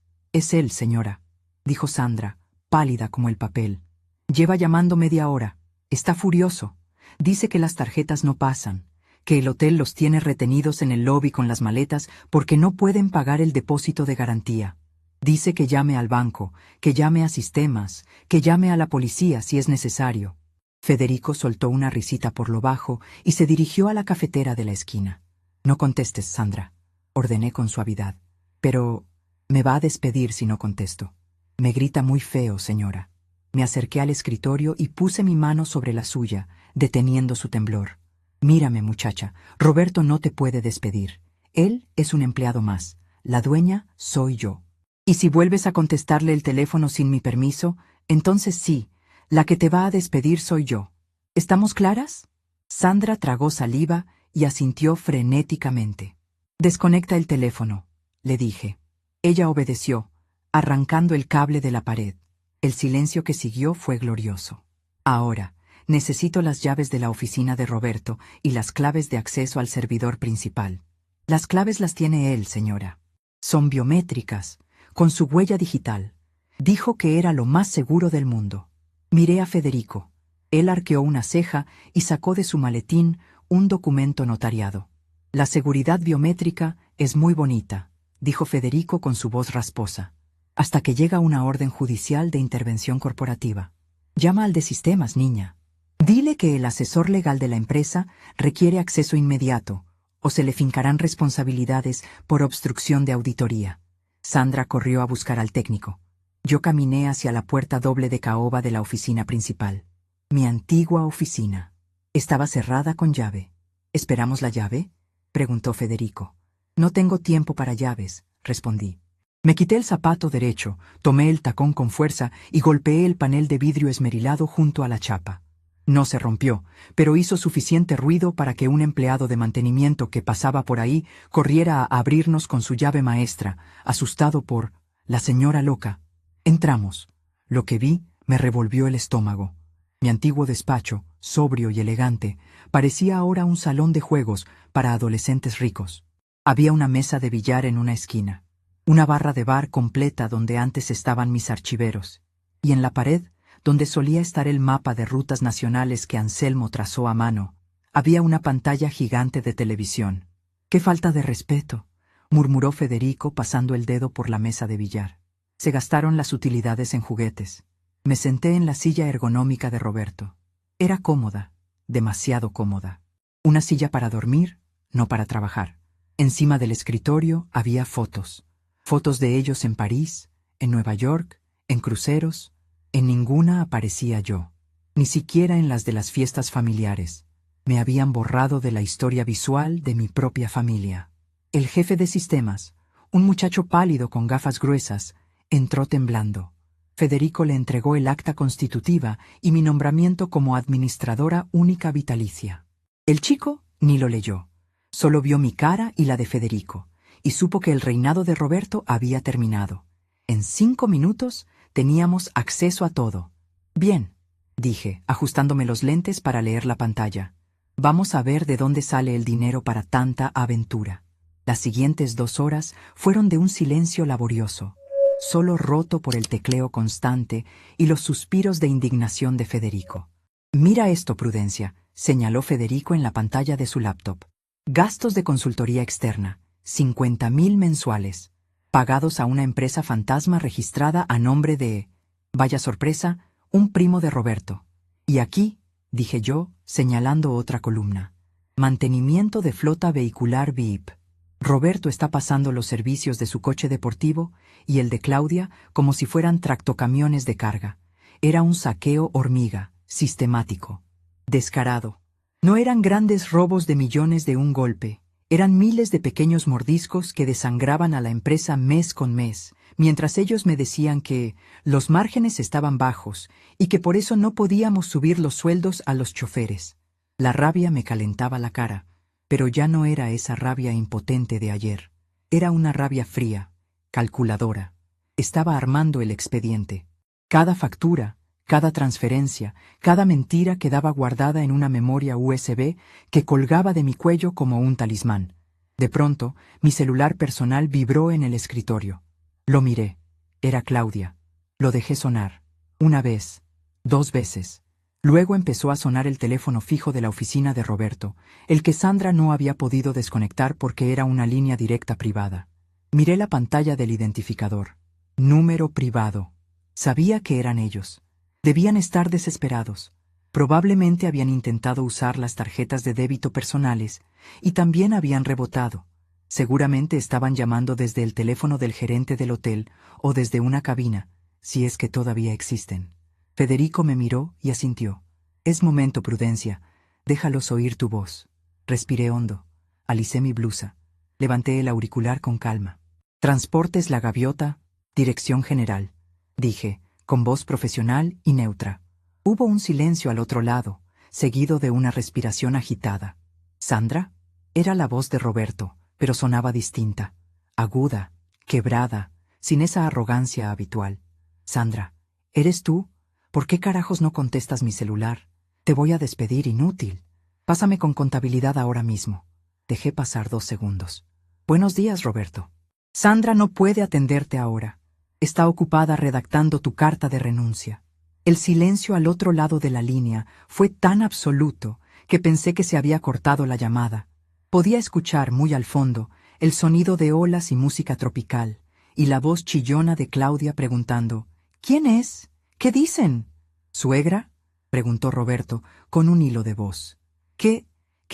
él, señora», dijo Sandra, pálida como el papel. «Lleva llamando media hora. Está furioso. Dice que las tarjetas no pasan, que el hotel los tiene retenidos en el lobby con las maletas porque no pueden pagar el depósito de garantía. Dice que llame al banco, que llame a sistemas, que llame a la policía si es necesario». Federico soltó una risita por lo bajo y se dirigió a la cafetera de la esquina. «No contestes, Sandra», ordené con suavidad. «Pero me va a despedir si no contesto. Me grita muy feo, señora». Me acerqué al escritorio y puse mi mano sobre la suya, deteniendo su temblor. «Mírame, muchacha, Roberto no te puede despedir. Él es un empleado más. La dueña soy yo. Y si vuelves a contestarle el teléfono sin mi permiso, entonces sí, la que te va a despedir soy yo. ¿Estamos claras?» Sandra tragó saliva y asintió frenéticamente. «Desconecta el teléfono», le dije. Ella obedeció, arrancando el cable de la pared. El silencio que siguió fue glorioso. «Ahora, necesito las llaves de la oficina de Roberto y las claves de acceso al servidor principal». «Las claves las tiene él, señora. Son biométricas, con su huella digital». Dijo que era lo más seguro del mundo. Miré a Federico. Él arqueó una ceja y sacó de su maletín un documento notariado. «La seguridad biométrica es muy bonita», dijo Federico con su voz rasposa, «hasta que llega una orden judicial de intervención corporativa. Llama al de sistemas, niña. Dile que el asesor legal de la empresa requiere acceso inmediato, o se le fincarán responsabilidades por obstrucción de auditoría». Sandra corrió a buscar al técnico. Yo caminé hacia la puerta doble de caoba de la oficina principal. Mi antigua oficina. Estaba cerrada con llave. «¿Esperamos la llave?», preguntó Federico. No tengo tiempo para llaves, respondí. Me quité el zapato derecho, tomé el tacón con fuerza y golpeé el panel de vidrio esmerilado junto a la chapa. No se rompió, pero hizo suficiente ruido para que un empleado de mantenimiento que pasaba por ahí corriera a abrirnos con su llave maestra, asustado por la señora loca. Entramos. Lo que vi me revolvió el estómago. Mi antiguo despacho, sobrio y elegante, parecía ahora un salón de juegos para adolescentes ricos. Había una mesa de billar en una esquina, una barra de bar completa donde antes estaban mis archiveros, y en la pared, donde solía estar el mapa de rutas nacionales que Anselmo trazó a mano, había una pantalla gigante de televisión. ¡Qué falta de respeto!, murmuró Federico pasando el dedo por la mesa de billar. Se gastaron las utilidades en juguetes. Me senté en la silla ergonómica de Roberto. Era cómoda, demasiado cómoda. Una silla para dormir, no para trabajar. Encima del escritorio había fotos. Fotos de ellos en París, en Nueva York, en cruceros. En ninguna aparecía yo, ni siquiera en las de las fiestas familiares. Me habían borrado de la historia visual de mi propia familia. El jefe de sistemas, un muchacho pálido con gafas gruesas, entró temblando. Federico le entregó el acta constitutiva y mi nombramiento como administradora única vitalicia. El chico ni lo leyó, solo vio mi cara y la de Federico, y supo que el reinado de Roberto había terminado. En 5 minutos teníamos acceso a todo. Bien, dije, ajustándome los lentes para leer la pantalla. Vamos a ver de dónde sale el dinero para tanta aventura. Las siguientes 2 horas fueron de un silencio laborioso, solo roto por el tecleo constante y los suspiros de indignación de Federico. Mira esto, Prudencia, señaló Federico en la pantalla de su laptop. Gastos de consultoría externa, 50.000 mensuales, pagados a una empresa fantasma registrada a nombre de, vaya sorpresa, un primo de Roberto. Y aquí, dije yo, señalando otra columna, mantenimiento de flota vehicular VIP. Roberto está pasando los servicios de su coche deportivo y el de Claudia como si fueran tractocamiones de carga. Era un saqueo hormiga, sistemático, descarado. No eran grandes robos de millones de un golpe. Eran miles de pequeños mordiscos que desangraban a la empresa mes con mes, mientras ellos me decían que los márgenes estaban bajos y que por eso no podíamos subir los sueldos a los choferes. La rabia me calentaba la cara, pero ya no era esa rabia impotente de ayer. Era una rabia fría, calculadora. Estaba armando el expediente. Cada factura, cada transferencia, cada mentira quedaba guardada en una memoria USB que colgaba de mi cuello como un talismán. De pronto, mi celular personal vibró en el escritorio. Lo miré. Era Claudia. Lo dejé sonar. 1 vez, 2 veces. Luego empezó a sonar el teléfono fijo de la oficina de Roberto, el que Sandra no había podido desconectar porque era una línea directa privada. Miré la pantalla del identificador. Número privado. Sabía que eran ellos. Debían estar desesperados. Probablemente habían intentado usar las tarjetas de débito personales y también habían rebotado. Seguramente estaban llamando desde el teléfono del gerente del hotel o desde una cabina, si es que todavía existen. Federico me miró y asintió. Es momento, Prudencia. Déjalos oír tu voz. Respiré hondo. Alicé mi blusa. Levanté el auricular con calma. Transportes La Gaviota, Dirección General, dije, con voz profesional y neutra. Hubo un silencio al otro lado, seguido de una respiración agitada. ¿Sandra? Era la voz de Roberto, pero sonaba distinta, aguda, quebrada, sin esa arrogancia habitual. Sandra, ¿eres tú? ¿Por qué carajos no contestas mi celular? Te voy a despedir, inútil. Pásame con contabilidad ahora mismo. Dejé pasar 2 segundos. Buenos días, Roberto. Sandra no puede atenderte ahora. Está ocupada redactando tu carta de renuncia. El silencio al otro lado de la línea fue tan absoluto que pensé que se había cortado la llamada. Podía escuchar muy al fondo el sonido de olas y música tropical, y la voz chillona de Claudia preguntando, ¿quién es? ¿Qué dicen? ¿Suegra? Preguntó Roberto con un hilo de voz. ¿Qué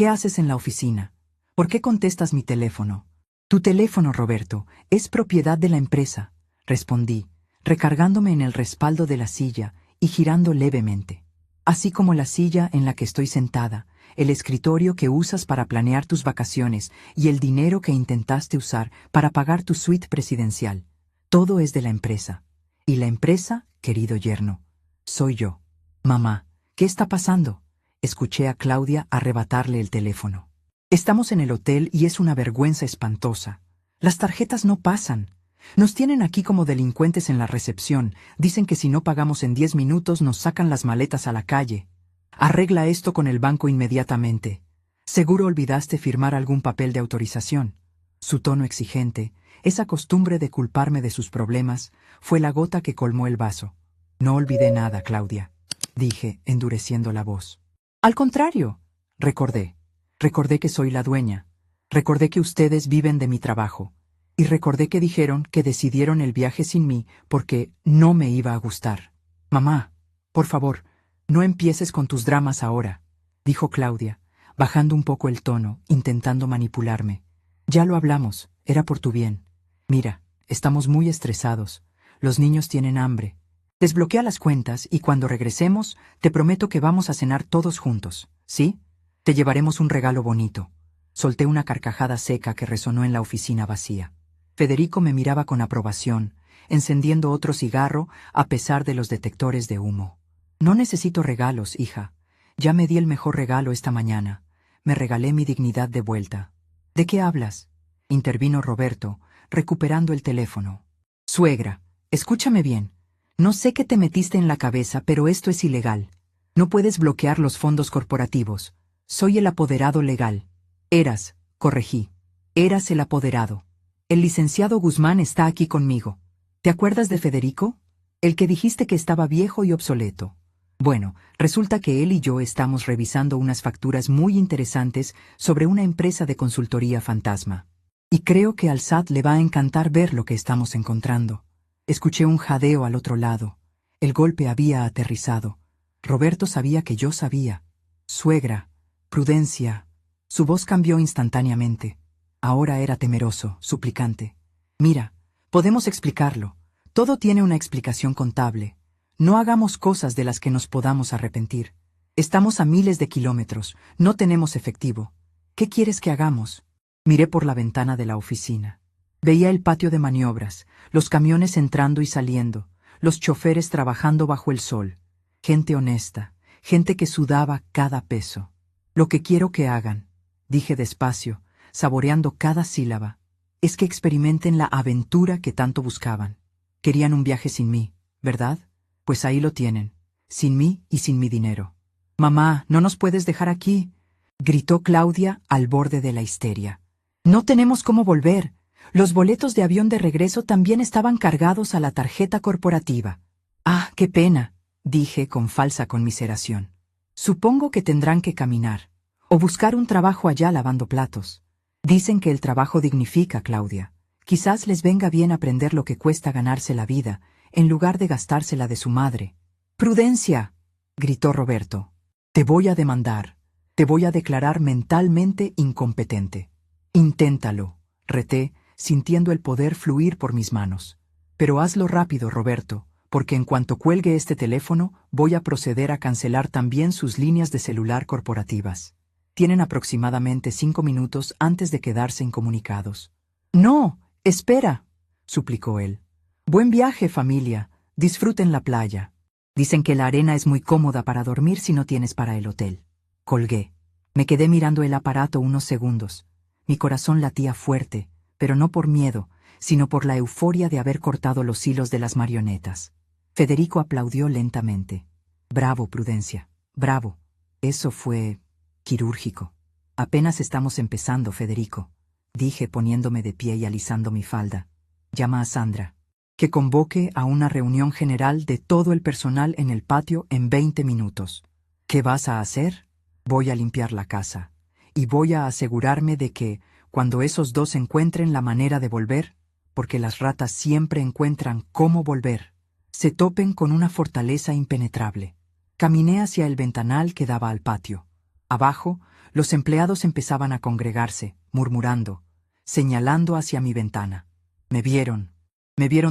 haces en la oficina? ¿Por qué contestas mi teléfono? Tu teléfono, Roberto, es propiedad de la empresa, respondí, recargándome en el respaldo de la silla y girando levemente. Así como la silla en la que estoy sentada, el escritorio que usas para planear tus vacaciones y el dinero que intentaste usar para pagar tu suite presidencial. Todo es de la empresa. Y la empresa, querido yerno, soy yo. Mamá, ¿qué está pasando? Escuché a Claudia arrebatarle el teléfono. Estamos en el hotel y es una vergüenza espantosa. Las tarjetas no pasan. Nos tienen aquí como delincuentes en la recepción. Dicen que si no pagamos en 10 minutos nos sacan las maletas a la calle. Arregla esto con el banco inmediatamente. Seguro olvidaste firmar algún papel de autorización. Su tono exigente, esa costumbre de culparme de sus problemas, fue la gota que colmó el vaso. No olvidé nada, Claudia, dije, endureciendo la voz. Al contrario, recordé. Recordé que soy la dueña. Recordé que ustedes viven de mi trabajo. Y recordé que dijeron que decidieron el viaje sin mí porque no me iba a gustar. Mamá, por favor, no empieces con tus dramas ahora, dijo Claudia, bajando un poco el tono, intentando manipularme. Ya lo hablamos, era por tu bien. Mira, estamos muy estresados. Los niños tienen hambre. Desbloquea las cuentas y cuando regresemos, te prometo que vamos a cenar todos juntos, ¿sí? Te llevaremos un regalo bonito. Solté una carcajada seca que resonó en la oficina vacía. Federico me miraba con aprobación, encendiendo otro cigarro a pesar de los detectores de humo. No necesito regalos, hija. Ya me di el mejor regalo esta mañana. Me regalé mi dignidad de vuelta. ¿De qué hablas? Intervino Roberto, recuperando el teléfono. Suegra, escúchame bien. No sé qué te metiste en la cabeza, pero esto es ilegal. No puedes bloquear los fondos corporativos. Soy el apoderado legal. Eras, corregí. Eras el apoderado. El licenciado Guzmán está aquí conmigo. ¿Te acuerdas de Federico? El que dijiste que estaba viejo y obsoleto. Bueno, resulta que él y yo estamos revisando unas facturas muy interesantes sobre una empresa de consultoría fantasma. Y creo que al SAT le va a encantar ver lo que estamos encontrando. Escuché un jadeo al otro lado. El golpe había aterrizado. Roberto sabía que yo sabía. Suegra, Prudencia. Su voz cambió instantáneamente. Ahora era temeroso, suplicante. Mira, podemos explicarlo. Todo tiene una explicación contable. No hagamos cosas de las que nos podamos arrepentir. Estamos a miles de kilómetros, no tenemos efectivo. ¿Qué quieres que hagamos? Miré por la ventana de la oficina. Veía el patio de maniobras, los camiones entrando y saliendo, los choferes trabajando bajo el sol. Gente honesta, gente que sudaba cada peso. Lo que quiero que hagan, dije despacio, saboreando cada sílaba, es que experimenten la aventura que tanto buscaban. Querían un viaje sin mí, ¿verdad? Pues ahí lo tienen, sin mí y sin mi dinero. Mamá, no nos puedes dejar aquí, gritó Claudia al borde de la histeria. No tenemos cómo volver. Los boletos de avión de regreso también estaban cargados a la tarjeta corporativa. Ah, qué pena, dije con falsa conmiseración. Supongo que tendrán que caminar, o buscar un trabajo allá lavando platos. Dicen que el trabajo dignifica, Claudia. Quizás les venga bien aprender lo que cuesta ganarse la vida, en lugar de gastársela de su madre. ¡Prudencia!, gritó Roberto. Te voy a demandar. Te voy a declarar mentalmente incompetente. Inténtalo, reté, sintiendo el poder fluir por mis manos. Pero hazlo rápido, Roberto, porque en cuanto cuelgue este teléfono, voy a proceder a cancelar también sus líneas de celular corporativas. Tienen aproximadamente 5 minutos antes de quedarse incomunicados. No, espera, suplicó él. Buen viaje, familia. Disfruten la playa. Dicen que la arena es muy cómoda para dormir si no tienes para el hotel. Colgué. Me quedé mirando el aparato unos segundos. Mi corazón latía fuerte, pero no por miedo, sino por la euforia de haber cortado los hilos de las marionetas. Federico aplaudió lentamente. Bravo, Prudencia. Bravo. Eso fue quirúrgico. Apenas estamos empezando, Federico, dije poniéndome de pie y alisando mi falda. Llama a Sandra. Que convoque a una reunión general de todo el personal en el patio en 20 minutos. ¿Qué vas a hacer? Voy a limpiar la casa. Y voy a asegurarme de que, cuando esos dos encuentren la manera de volver, porque las ratas siempre encuentran cómo volver, se topen con una fortaleza impenetrable. Caminé hacia el ventanal que daba al patio. Abajo, los empleados empezaban a congregarse, murmurando, señalando hacia mi ventana. Me vieron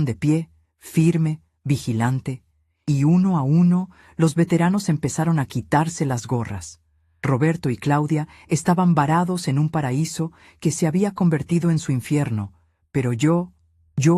de pie, firme, vigilante, y uno a uno los veteranos empezaron a quitarse las gorras. Roberto y Claudia estaban varados en un paraíso que se había convertido en su infierno, pero yo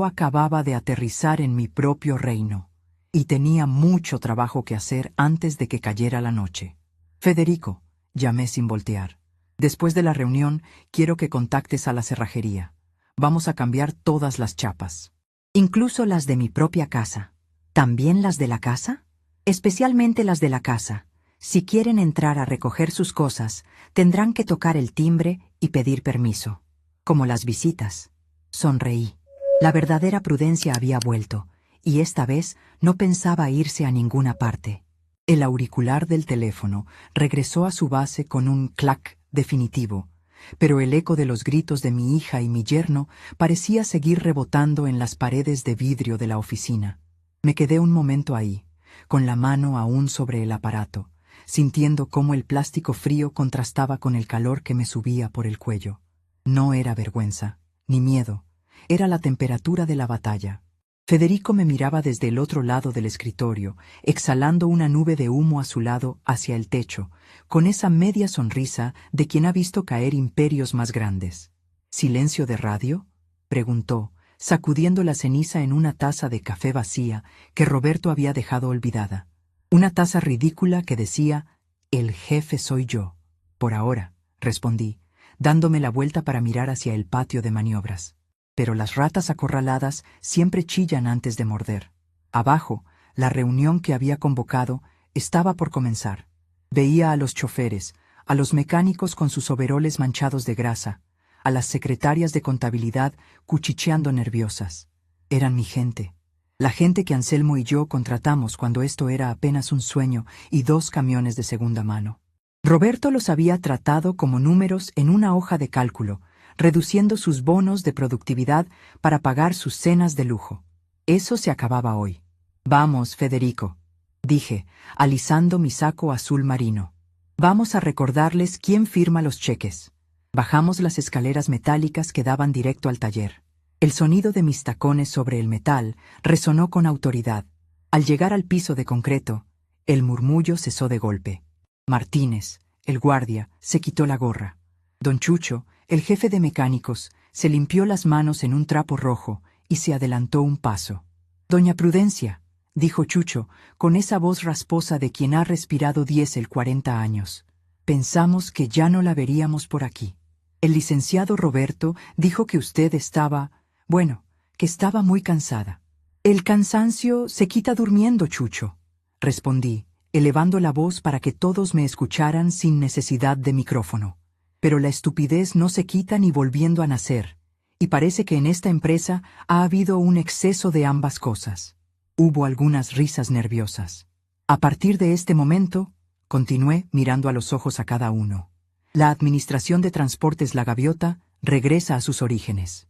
acababa de aterrizar en mi propio reino, y tenía mucho trabajo que hacer antes de que cayera la noche. Federico, llamé sin voltear. Después de la reunión, quiero que contactes a la cerrajería. Vamos a cambiar todas las chapas. Incluso las de mi propia casa. ¿También las de la casa? Especialmente las de la casa. Si quieren entrar a recoger sus cosas, tendrán que tocar el timbre y pedir permiso. Como las visitas. Sonreí. La verdadera prudencia había vuelto, y esta vez no pensaba irse a ninguna parte. El auricular del teléfono regresó a su base con un clac definitivo, pero el eco de los gritos de mi hija y mi yerno parecía seguir rebotando en las paredes de vidrio de la oficina. Me quedé un momento ahí, con la mano aún sobre el aparato, sintiendo cómo el plástico frío contrastaba con el calor que me subía por el cuello. No era vergüenza, ni miedo, era la temperatura de la batalla. Federico me miraba desde el otro lado del escritorio, exhalando una nube de humo azulado hacia el techo, con esa media sonrisa de quien ha visto caer imperios más grandes. ¿Silencio de radio?, preguntó, sacudiendo la ceniza en una taza de café vacía que Roberto había dejado olvidada. Una taza ridícula que decía, «El jefe soy yo». «Por ahora», respondí, dándome la vuelta para mirar hacia el patio de maniobras. Pero las ratas acorraladas siempre chillan antes de morder. Abajo, la reunión que había convocado estaba por comenzar. Veía a los choferes, a los mecánicos con sus overoles manchados de grasa, a las secretarias de contabilidad cuchicheando nerviosas. Eran mi gente. La gente que Anselmo y yo contratamos cuando esto era apenas un sueño y 2 camiones de segunda mano. Roberto los había tratado como números en una hoja de cálculo, reduciendo sus bonos de productividad para pagar sus cenas de lujo. Eso se acababa hoy. «Vamos, Federico», dije, alisando mi saco azul marino. «Vamos a recordarles quién firma los cheques». Bajamos las escaleras metálicas que daban directo al taller. El sonido de mis tacones sobre el metal resonó con autoridad. Al llegar al piso de concreto, el murmullo cesó de golpe. Martínez, el guardia, se quitó la gorra. Don Chucho, el jefe de mecánicos, se limpió las manos en un trapo rojo y se adelantó un paso. «Doña Prudencia», dijo Chucho, con esa voz rasposa de quien ha respirado diésel 40 años. «Pensamos que ya no la veríamos por aquí. El licenciado Roberto dijo que usted estaba, bueno, que estaba muy cansada». «El cansancio se quita durmiendo, Chucho», respondí, elevando la voz para que todos me escucharan sin necesidad de micrófono. «Pero la estupidez no se quita ni volviendo a nacer, y parece que en esta empresa ha habido un exceso de ambas cosas». Hubo algunas risas nerviosas. «A partir de este momento», continué mirando a los ojos a cada uno, «la Administración de Transportes La Gaviota regresa a sus orígenes.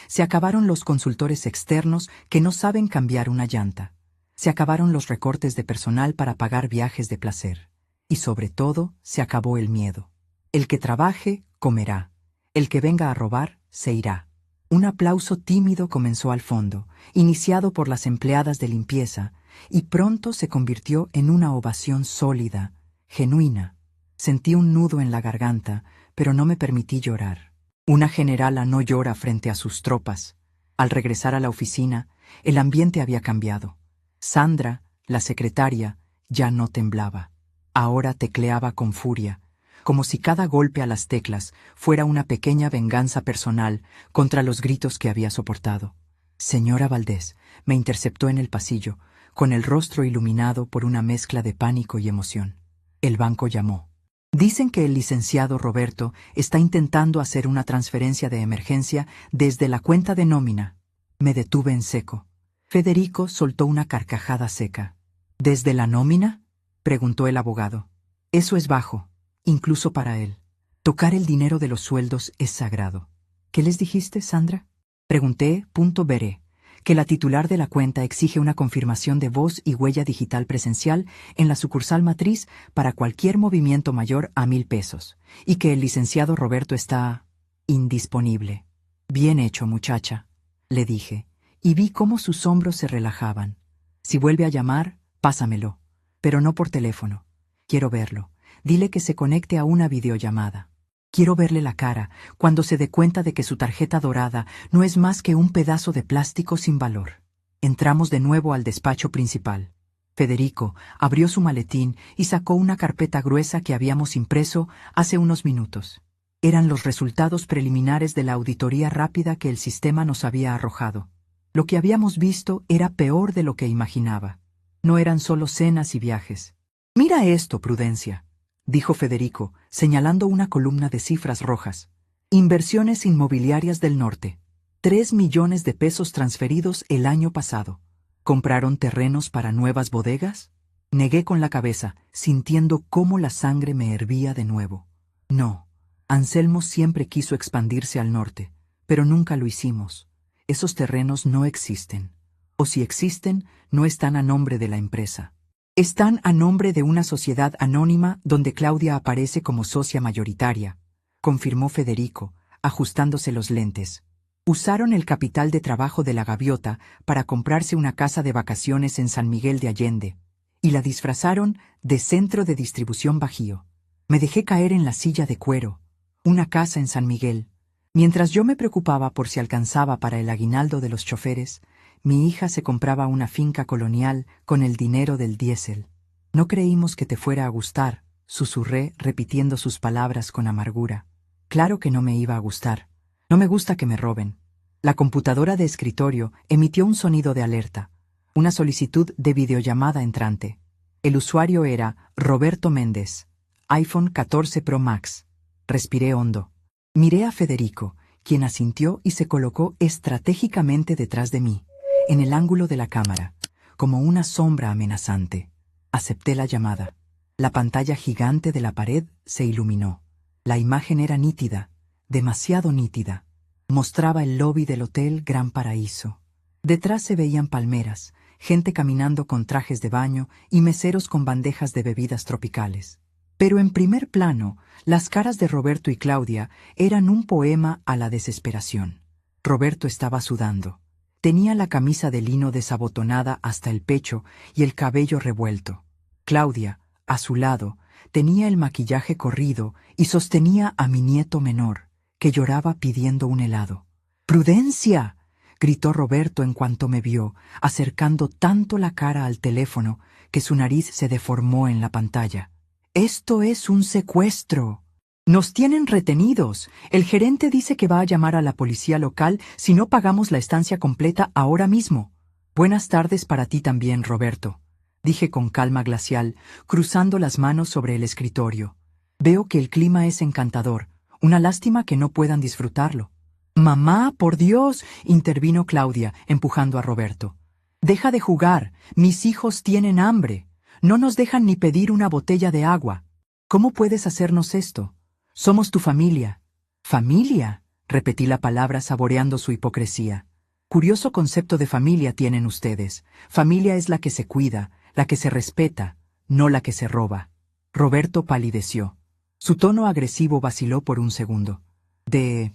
Se acabaron los consultores externos que no saben cambiar una llanta. Se acabaron los recortes de personal para pagar viajes de placer. Y sobre todo, se acabó el miedo. El que trabaje, comerá. El que venga a robar, se irá». Un aplauso tímido comenzó al fondo, iniciado por las empleadas de limpieza, y pronto se convirtió en una ovación sólida, genuina. Sentí un nudo en la garganta, pero no me permití llorar. Una generala no llora frente a sus tropas. Al regresar a la oficina, el ambiente había cambiado. Sandra, la secretaria, ya no temblaba. Ahora tecleaba con furia, como si cada golpe a las teclas fuera una pequeña venganza personal contra los gritos que había soportado. «Señora Valdés», me interceptó en el pasillo, con el rostro iluminado por una mezcla de pánico y emoción. El banco llamó. «Dicen que el licenciado Roberto está intentando hacer una transferencia de emergencia desde la cuenta de nómina». Me detuve en seco. Federico soltó una carcajada seca. «¿Desde la nómina?», preguntó el abogado. «Eso es bajo, incluso para él. Tocar el dinero de los sueldos es sagrado». «¿Qué les dijiste, Sandra?», pregunté. Veré que la titular de la cuenta exige una confirmación de voz y huella digital presencial en la sucursal matriz para cualquier movimiento mayor a 1,000 pesos, y que el licenciado Roberto está indisponible». «Bien hecho, muchacha», le dije, y vi cómo sus hombros se relajaban. «Si vuelve a llamar, pásamelo, pero no por teléfono. Quiero verlo. Dile que se conecte a una videollamada. Quiero verle la cara cuando se dé cuenta de que su tarjeta dorada no es más que un pedazo de plástico sin valor. Entramos de nuevo al despacho principal. Federico abrió su maletín y sacó una carpeta gruesa que habíamos impreso hace unos minutos. Eran los resultados preliminares de la auditoría rápida que el sistema nos había arrojado. Lo que habíamos visto era peor de lo que imaginaba. No eran solo cenas y viajes. «Mira esto, Prudencia», dijo Federico, señalando una columna de cifras rojas. «Inversiones inmobiliarias del norte. 3 millones de pesos transferidos el año pasado. ¿Compraron terrenos para nuevas bodegas?». Negué con la cabeza, sintiendo cómo la sangre me hervía de nuevo. No, Anselmo siempre quiso expandirse al norte, pero nunca lo hicimos. Esos terrenos no existen. O si existen, no están a nombre de la empresa. Están a nombre de una sociedad anónima donde Claudia aparece como socia mayoritaria, confirmó Federico, ajustándose los lentes. Usaron el capital de trabajo de la gaviota para comprarse una casa de vacaciones en San Miguel de Allende, y la disfrazaron de centro de distribución Bajío. Me dejé caer en la silla de cuero. Una casa en San Miguel. Mientras yo me preocupaba por si alcanzaba para el aguinaldo de los choferes, mi hija se compraba una finca colonial con el dinero del diésel. «No creímos que te fuera a gustar», susurré, repitiendo sus palabras con amargura. Claro que no me iba a gustar. No me gusta que me roben. La computadora de escritorio emitió un sonido de alerta. Una solicitud de videollamada entrante. El usuario era Roberto Méndez, iPhone 14 Pro Max. Respiré hondo. Miré a Federico, quien asintió y se colocó estratégicamente detrás de mí, en el ángulo de la cámara, como una sombra amenazante. Acepté la llamada. La pantalla gigante de la pared se iluminó. La imagen era nítida, demasiado nítida. Mostraba el lobby del Hotel Gran Paraíso. Detrás se veían palmeras, gente caminando con trajes de baño y meseros con bandejas de bebidas tropicales. Pero en primer plano, las caras de Roberto y Claudia eran un poema a la desesperación. Roberto estaba sudando. Tenía la camisa de lino desabotonada hasta el pecho y el cabello revuelto. Claudia, a su lado, tenía el maquillaje corrido y sostenía a mi nieto menor, que lloraba pidiendo un helado. «¡Prudencia!», gritó Roberto en cuanto me vio, acercando tanto la cara al teléfono que su nariz se deformó en la pantalla. «¡Esto es un secuestro! Nos tienen retenidos. El gerente dice que va a llamar a la policía local si no pagamos la estancia completa ahora mismo». «Buenas tardes para ti también, Roberto», dije con calma glacial, cruzando las manos sobre el escritorio. «Veo que el clima es encantador. Una lástima que no puedan disfrutarlo». «Mamá, por Dios», intervino Claudia, empujando a Roberto. «Deja de jugar. Mis hijos tienen hambre. No nos dejan ni pedir una botella de agua. ¿Cómo puedes hacernos esto? Somos tu familia». «¿Familia?», repetí la palabra saboreando su hipocresía. «Curioso concepto de familia tienen ustedes. Familia es la que se cuida, la que se respeta, no la que se roba». Roberto palideció. Su tono agresivo vaciló por un segundo. ¿De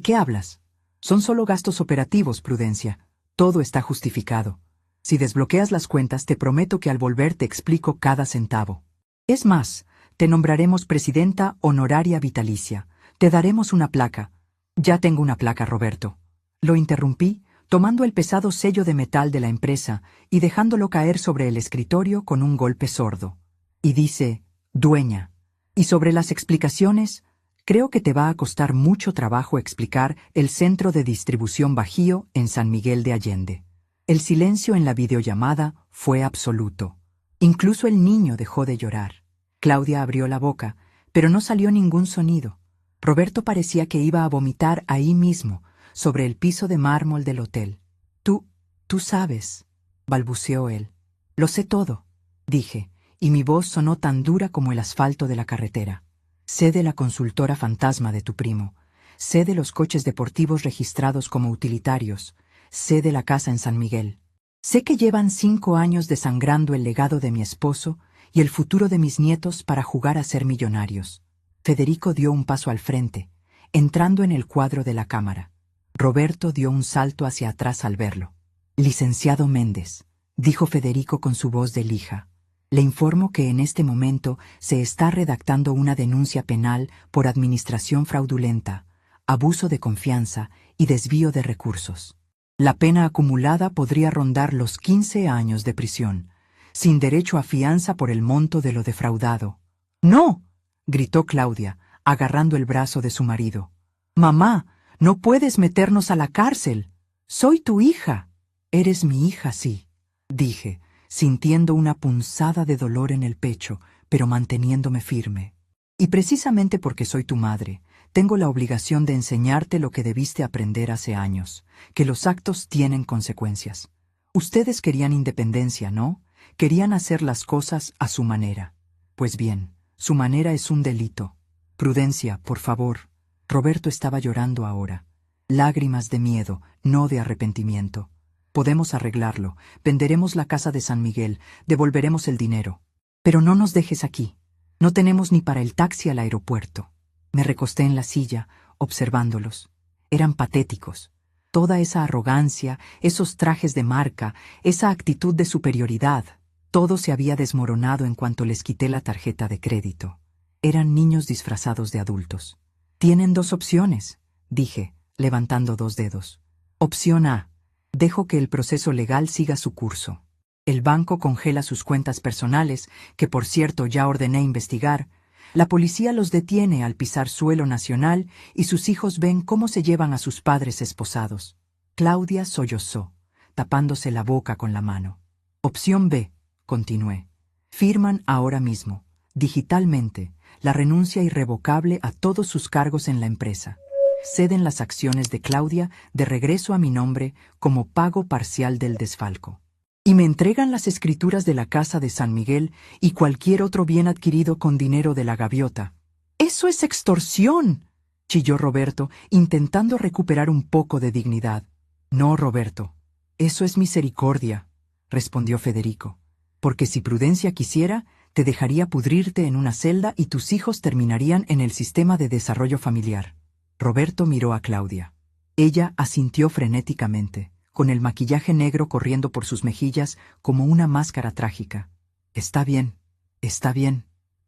qué hablas? Son solo gastos operativos, Prudencia. Todo está justificado. Si desbloqueas las cuentas, te prometo que al volver te explico cada centavo. Es más, te nombraremos presidenta honoraria vitalicia. Te daremos una placa. Ya tengo una placa, Roberto. Lo interrumpí, tomando el pesado sello de metal de la empresa y dejándolo caer sobre el escritorio con un golpe sordo. Y dice, dueña. Y sobre las explicaciones, creo que te va a costar mucho trabajo explicar el centro de distribución Bajío en San Miguel de Allende. El silencio en la videollamada fue absoluto. Incluso el niño dejó de llorar. Claudia abrió la boca, pero no salió ningún sonido. Roberto parecía que iba a vomitar ahí mismo, sobre el piso de mármol del hotel. Tú sabes», balbuceó él. «Lo sé todo», dije, y mi voz sonó tan dura como el asfalto de la carretera. «Sé de la consultora fantasma de tu primo. Sé de los coches deportivos registrados como utilitarios. Sé de la casa en San Miguel. Sé que llevan 5 años desangrando el legado de mi esposo y el futuro de mis nietos para jugar a ser millonarios». Federico dio un paso al frente, entrando en el cuadro de la cámara. Roberto dio un salto hacia atrás al verlo. «Licenciado Méndez», dijo Federico con su voz de lija, Le informo que en este momento se está redactando una denuncia penal por administración fraudulenta, abuso de confianza y desvío de recursos. La pena acumulada podría rondar los 15 años de prisión, sin derecho a fianza por el monto de lo defraudado. ¡No!, gritó Claudia, agarrando el brazo de su marido. «Mamá, no puedes meternos a la cárcel. Soy tu hija». «Eres mi hija, sí», dije, sintiendo una punzada de dolor en el pecho, pero manteniéndome firme. «Y precisamente porque soy tu madre, tengo la obligación de enseñarte lo que debiste aprender hace años, que los actos tienen consecuencias. Ustedes querían independencia, ¿no? Querían hacer las cosas a su manera. Pues bien, su manera es un delito. Prudencia, por favor». Roberto estaba llorando ahora. Lágrimas de miedo, no de arrepentimiento. «Podemos arreglarlo. Venderemos la casa de San Miguel, devolveremos el dinero. Pero no nos dejes aquí. No tenemos ni para el taxi al aeropuerto». Me recosté en la silla, observándolos. Eran patéticos. Toda esa arrogancia, esos trajes de marca, esa actitud de superioridad, todo se había desmoronado en cuanto les quité la tarjeta de crédito. Eran niños disfrazados de adultos. «Tienen dos opciones», dije, levantando 2 dedos. «Opción A. Dejo que el proceso legal siga su curso. El banco congela sus cuentas personales, que por cierto ya ordené investigar. La policía los detiene al pisar suelo nacional y sus hijos ven cómo se llevan a sus padres esposados». Claudia sollozó, tapándose la boca con la mano. «Opción B», continué. «Firman ahora mismo, digitalmente, la renuncia irrevocable a todos sus cargos en la empresa. Ceden las acciones de Claudia de regreso a mi nombre como pago parcial del desfalco. Y me entregan las escrituras de la casa de San Miguel y cualquier otro bien adquirido con dinero de la gaviota». «¡Eso es extorsión!», chilló Roberto, intentando recuperar un poco de dignidad. «No, Roberto, eso es misericordia», respondió Federico. «Porque si Prudencia quisiera, te dejaría pudrirte en una celda y tus hijos terminarían en el sistema de desarrollo familiar». Roberto miró a Claudia. Ella asintió frenéticamente, con el maquillaje negro corriendo por sus mejillas como una máscara trágica. Está bien»,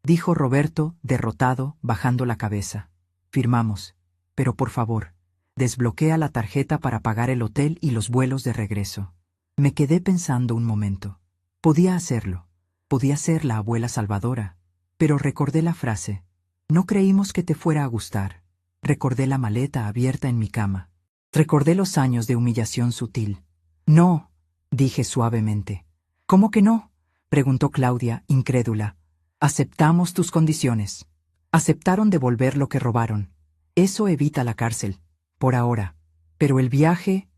dijo Roberto, derrotado, bajando la cabeza. «Firmamos. Pero por favor, desbloquea la tarjeta para pagar el hotel y los vuelos de regreso». Me quedé pensando un momento. Podía hacerlo. Podía ser la abuela Salvadora. Pero recordé la frase. «No creímos que te fuera a gustar». Recordé la maleta abierta en mi cama. Recordé los años de humillación sutil. «No», dije suavemente. «¿Cómo que no?», preguntó Claudia, incrédula. «Aceptamos tus condiciones. Aceptaron devolver lo que robaron. Eso evita la cárcel, por ahora. Pero el viaje...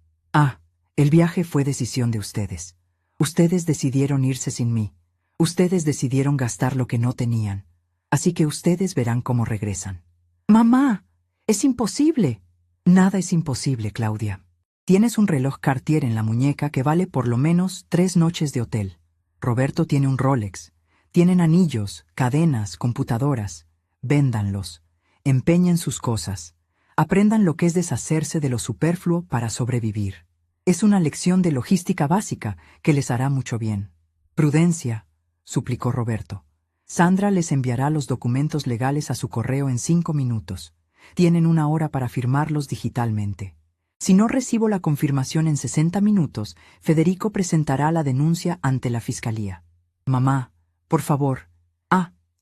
el viaje fue decisión de ustedes. Ustedes decidieron irse sin mí. Ustedes decidieron gastar lo que no tenían. Así que ustedes verán cómo regresan». «¡Mamá! ¡Es imposible!». «Nada es imposible, Claudia. Tienes un reloj Cartier en la muñeca que vale por lo menos 3 noches de hotel. Roberto tiene un Rolex. Tienen anillos, cadenas, computadoras. Véndanlos. Empeñen sus cosas. Aprendan lo que es deshacerse de lo superfluo para sobrevivir. Es una lección de logística básica que les hará mucho bien». «Prudencia», suplicó Roberto. «Sandra les enviará los documentos legales a su correo en 5 minutos. Tienen 1 hora para firmarlos digitalmente. Si no recibo la confirmación en 60 minutos, Federico presentará la denuncia ante la fiscalía». «Mamá, por favor».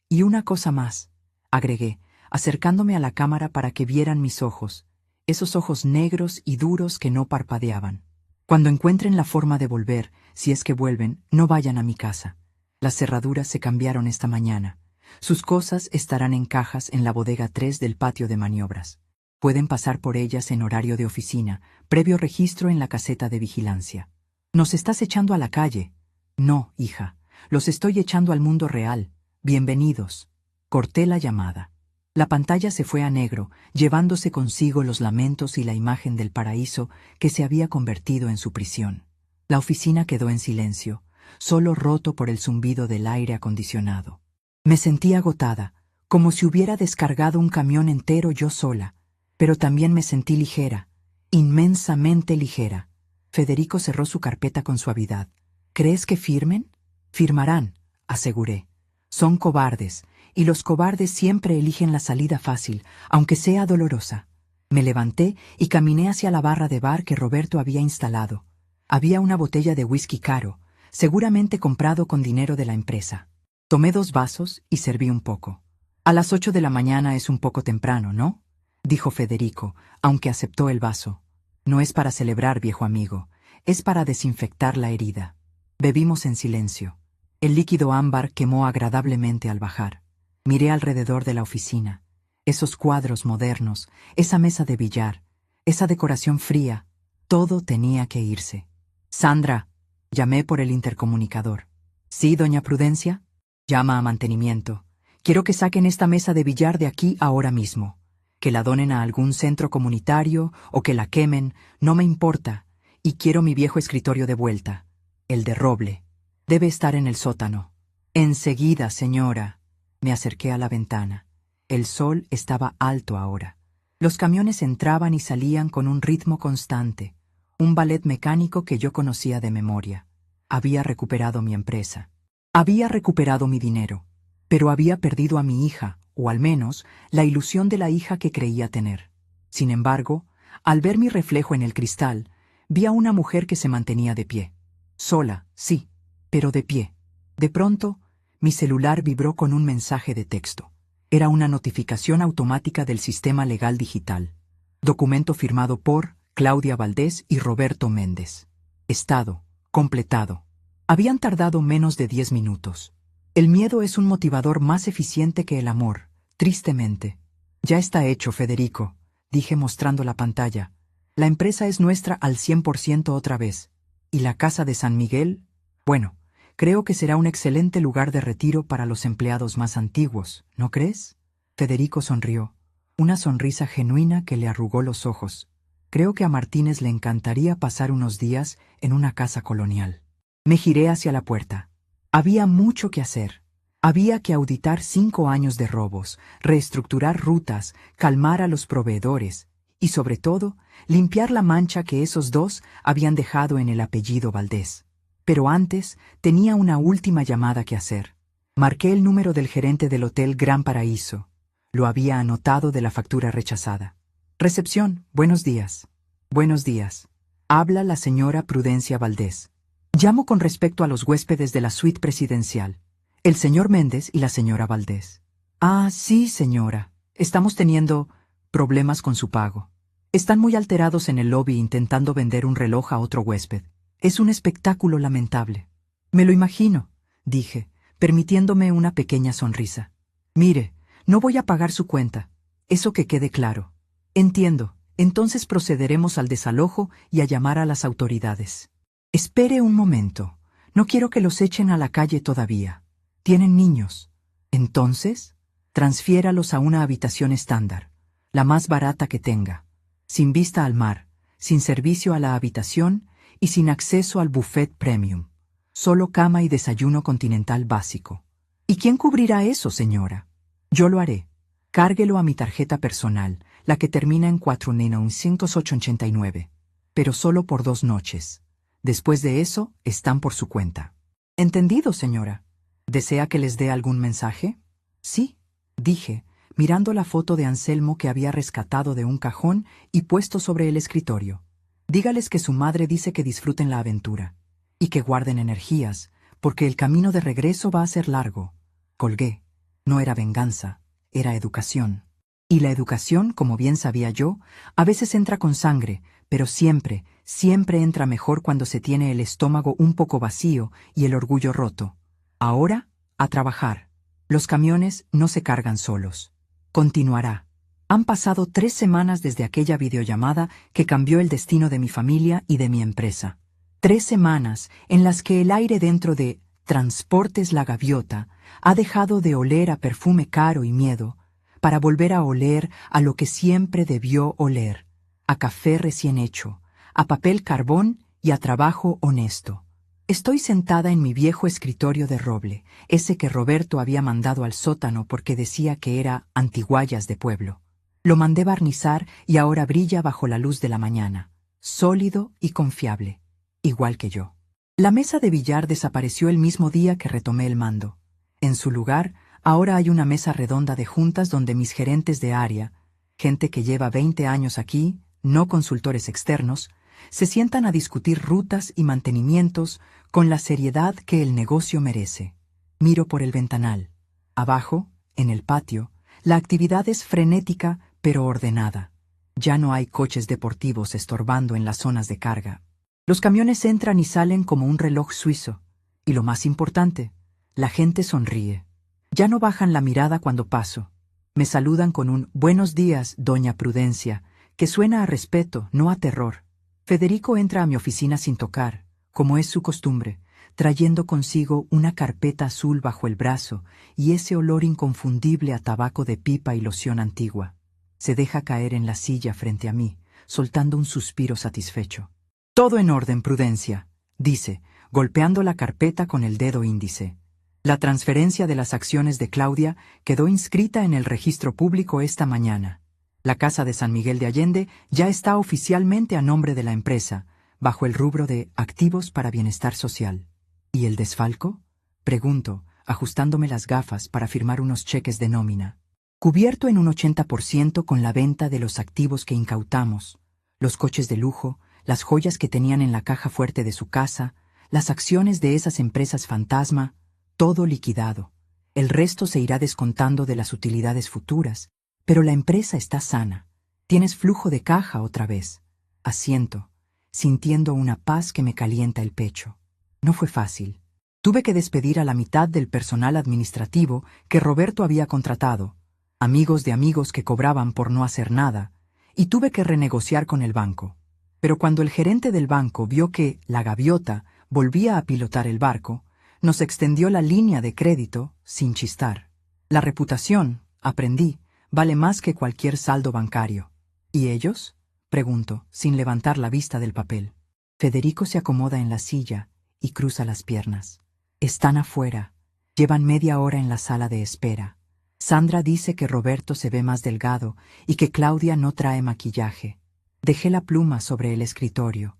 «Y una cosa más», agregué, acercándome a la cámara para que vieran mis ojos, esos ojos negros y duros que no parpadeaban. «Cuando encuentren la forma de volver, si es que vuelven, no vayan a mi casa. Las cerraduras se cambiaron esta mañana. Sus cosas estarán en cajas en la bodega 3 del patio de maniobras. Pueden pasar por ellas en horario de oficina, previo registro en la caseta de vigilancia». «¿Nos estás echando a la calle?» «No, hija, los estoy echando al mundo real. Bienvenidos». Corté la llamada. La pantalla se fue a negro, llevándose consigo los lamentos y la imagen del paraíso que se había convertido en su prisión. La oficina quedó en silencio, solo roto por el zumbido del aire acondicionado. Me sentí agotada, como si hubiera descargado un camión entero yo sola, pero también me sentí ligera, inmensamente ligera. Federico cerró su carpeta con suavidad. «¿Crees que firmen?» «Firmarán», aseguré. Son cobardes, y los cobardes siempre eligen la salida fácil, aunque sea dolorosa. Me levanté y caminé hacia la barra de bar que Roberto había instalado. Había una botella de whisky caro, seguramente comprado con dinero de la empresa. Tomé 2 vasos y serví un poco. A las 8 de la mañana es un poco temprano, ¿no?, dijo Federico, aunque aceptó el vaso. No es para celebrar, viejo amigo, es para desinfectar la herida. Bebimos en silencio. El líquido ámbar quemó agradablemente al bajar. Miré alrededor de la oficina. Esos cuadros modernos, esa mesa de billar, esa decoración fría, todo tenía que irse. Sandra, llamé por el intercomunicador. ¿Sí, doña Prudencia? Llama a mantenimiento. Quiero que saquen esta mesa de billar de aquí ahora mismo. Que la donen a algún centro comunitario o que la quemen, no me importa. Y quiero mi viejo escritorio de vuelta. El de roble. Debe estar en el sótano. Enseguida, señora. Me acerqué a la ventana. El sol estaba alto ahora. Los camiones entraban y salían con un ritmo constante. Un ballet mecánico que yo conocía de memoria. Había recuperado mi empresa. Había recuperado mi dinero. Pero había perdido a mi hija, o al menos la ilusión de la hija que creía tener. Sin embargo, al ver mi reflejo en el cristal, vi a una mujer que se mantenía de pie. Sola, sí, pero de pie. De pronto, mi celular vibró con un mensaje de texto. Era una notificación automática del sistema legal digital. Documento firmado por Claudia Valdés y Roberto Méndez. Estado completado. Habían tardado menos de 10 minutos. El miedo es un motivador más eficiente que el amor, tristemente. Ya está hecho, Federico, dije mostrando la pantalla. La empresa es nuestra al 100% otra vez. ¿Y la casa de San Miguel? Bueno, creo que será un excelente lugar de retiro para los empleados más antiguos, ¿no crees? Federico sonrió, una sonrisa genuina que le arrugó los ojos. Creo que a Martínez le encantaría pasar unos días en una casa colonial. Me giré hacia la puerta. Había mucho que hacer. Había que auditar 5 años de robos, reestructurar rutas, calmar a los proveedores y, sobre todo, limpiar la mancha que esos dos habían dejado en el apellido Valdés. Pero antes tenía una última llamada que hacer. Marqué el número del gerente del Hotel Gran Paraíso. Lo había anotado de la factura rechazada. Recepción, buenos días. Buenos días. Habla la señora Prudencia Valdés. Llamo con respecto a los huéspedes de la suite presidencial, el señor Méndez y la señora Valdés. Ah, sí, señora. Estamos teniendo problemas con su pago. Están muy alterados en el lobby intentando vender un reloj a otro huésped. Es un espectáculo lamentable. Me lo imagino, dije, permitiéndome una pequeña sonrisa. Mire, no voy a pagar su cuenta. Eso que quede claro. Entiendo. Entonces procederemos al desalojo y a llamar a las autoridades. Espere un momento. No quiero que los echen a la calle todavía. Tienen niños. Entonces, transfiéralos a una habitación estándar, la más barata que tenga, sin vista al mar, sin servicio a la habitación y sin acceso al buffet premium. Solo cama y desayuno continental básico. ¿Y quién cubrirá eso, señora? Yo lo haré. Cárguelo a mi tarjeta personal, la que termina en 4.989. Pero solo por 2 noches. Después de eso, están por su cuenta. Entendido, señora. ¿Desea que les dé algún mensaje? Sí, dije, mirando la foto de Anselmo que había rescatado de un cajón y puesto sobre el escritorio. Dígales que su madre dice que disfruten la aventura y que guarden energías, porque el camino de regreso va a ser largo. Colgué. No era venganza, era educación. Y la educación, como bien sabía yo, a veces entra con sangre, pero siempre, siempre entra mejor cuando se tiene el estómago un poco vacío y el orgullo roto. Ahora, a trabajar. Los camiones no se cargan solos. Continuará. Han pasado 3 semanas desde aquella videollamada que cambió el destino de mi familia y de mi empresa. 3 semanas en las que el aire dentro de Transportes La Gaviota ha dejado de oler a perfume caro y miedo para volver a oler a lo que siempre debió oler, a café recién hecho, a papel carbón y a trabajo honesto. Estoy sentada en mi viejo escritorio de roble, ese que Roberto había mandado al sótano porque decía que era antiguallas de pueblo. Lo mandé barnizar y ahora brilla bajo la luz de la mañana, sólido y confiable, igual que yo. La mesa de billar desapareció el mismo día que retomé el mando. En su lugar, ahora hay una mesa redonda de juntas donde mis gerentes de área, gente que lleva 20 años aquí, no consultores externos, se sientan a discutir rutas y mantenimientos con la seriedad que el negocio merece. Miro por el ventanal. Abajo, en el patio, la actividad es frenética pero ordenada. Ya no hay coches deportivos estorbando en las zonas de carga. Los camiones entran y salen como un reloj suizo. Y lo más importante, la gente sonríe. Ya no bajan la mirada cuando paso. Me saludan con un «Buenos días, doña Prudencia», que suena a respeto, no a terror. Federico entra a mi oficina sin tocar, como es su costumbre, trayendo consigo una carpeta azul bajo el brazo y ese olor inconfundible a tabaco de pipa y loción antigua. Se deja caer en la silla frente a mí, soltando un suspiro satisfecho. «Todo en orden, Prudencia», dice, golpeando la carpeta con el dedo índice. La transferencia de las acciones de Claudia quedó inscrita en el registro público esta mañana. La Casa de San Miguel de Allende ya está oficialmente a nombre de la empresa, bajo el rubro de Activos para Bienestar Social. ¿Y el desfalco?, pregunto, ajustándome las gafas para firmar unos cheques de nómina. Cubierto en un 80% con la venta de los activos que incautamos, los coches de lujo, las joyas que tenían en la caja fuerte de su casa, las acciones de esas empresas fantasma, todo liquidado. El resto se irá descontando de las utilidades futuras, pero la empresa está sana. Tienes flujo de caja otra vez. Asiento, sintiendo una paz que me calienta el pecho. No fue fácil. Tuve que despedir a la mitad del personal administrativo que Roberto había contratado, amigos de amigos que cobraban por no hacer nada, y tuve que renegociar con el banco. Pero cuando el gerente del banco vio que la gaviota volvía a pilotar el barco, nos extendió la línea de crédito sin chistar. La reputación, aprendí, vale más que cualquier saldo bancario. ¿Y ellos?, pregunto, sin levantar la vista del papel. Federico se acomoda en la silla y cruza las piernas. Están afuera. Llevan media hora en la sala de espera. Sandra dice que Roberto se ve más delgado y que Claudia no trae maquillaje. Dejé la pluma sobre el escritorio.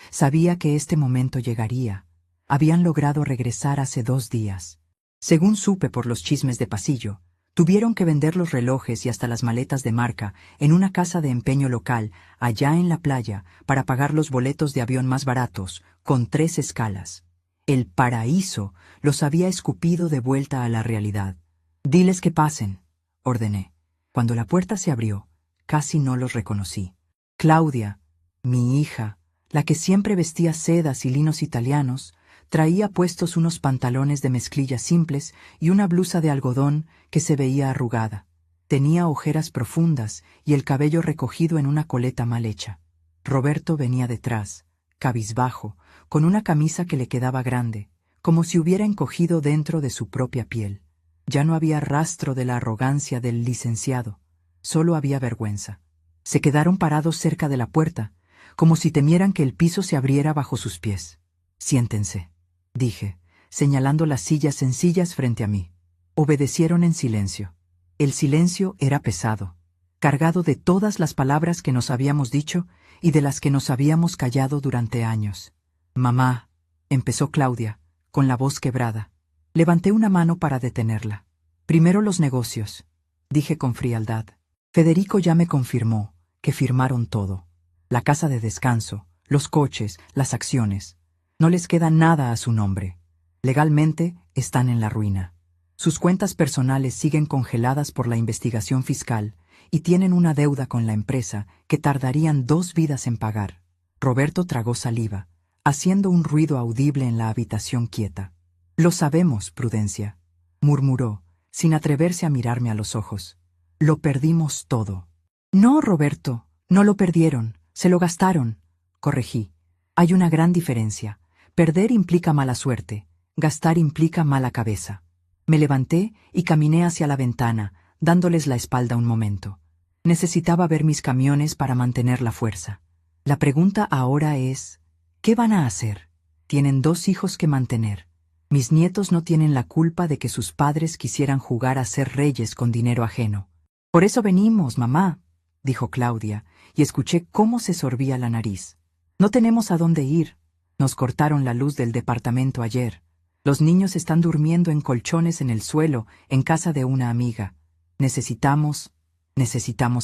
Sabía que este momento llegaría. Habían logrado regresar hace 2 días. Según supe por los chismes de pasillo, tuvieron que vender los relojes y hasta las maletas de marca en una casa de empeño local allá en la playa para pagar los boletos de avión más baratos, con 3 escalas. El paraíso los había escupido de vuelta a la realidad. «Diles que pasen», ordené. Cuando la puerta se abrió, casi no los reconocí. Claudia, mi hija, la que siempre vestía sedas y linos italianos, traía puestos unos pantalones de mezclilla simples y una blusa de algodón que se veía arrugada. Tenía ojeras profundas y el cabello recogido en una coleta mal hecha. Roberto venía detrás, cabizbajo, con una camisa que le quedaba grande, como si hubiera encogido dentro de su propia piel. Ya no había rastro de la arrogancia del licenciado, solo había vergüenza. Se quedaron parados cerca de la puerta, como si temieran que el piso se abriera bajo sus pies. «Siéntense», dije, señalando las sillas sencillas frente a mí. Obedecieron en silencio. El silencio era pesado, cargado de todas las palabras que nos habíamos dicho y de las que nos habíamos callado durante años. «Mamá», empezó Claudia, con la voz quebrada. Levanté una mano para detenerla. «Primero los negocios», dije con frialdad. Federico ya me confirmó que firmaron todo. La casa de descanso, los coches, las acciones. No les queda nada a su nombre. Legalmente están en la ruina. Sus cuentas personales siguen congeladas por la investigación fiscal y tienen una deuda con la empresa que tardarían 2 vidas en pagar. Roberto tragó saliva, haciendo un ruido audible en la habitación quieta. «Lo sabemos, Prudencia», murmuró, sin atreverse a mirarme a los ojos. «Lo perdimos todo». «No, Roberto, no lo perdieron, se lo gastaron», corregí. «Hay una gran diferencia. Perder implica mala suerte, gastar implica mala cabeza». Me levanté y caminé hacia la ventana, dándoles la espalda un momento. Necesitaba ver mis camiones para mantener la fuerza. La pregunta ahora es, ¿qué van a hacer? Tienen 2 hijos que mantener. Mis nietos no tienen la culpa de que sus padres quisieran jugar a ser reyes con dinero ajeno. «Por eso venimos, mamá», dijo Claudia, y escuché cómo se sorbía la nariz. «No tenemos a dónde ir. Nos cortaron la luz del departamento ayer. Los niños están durmiendo en colchones en el suelo, en casa de una amiga. Necesitamos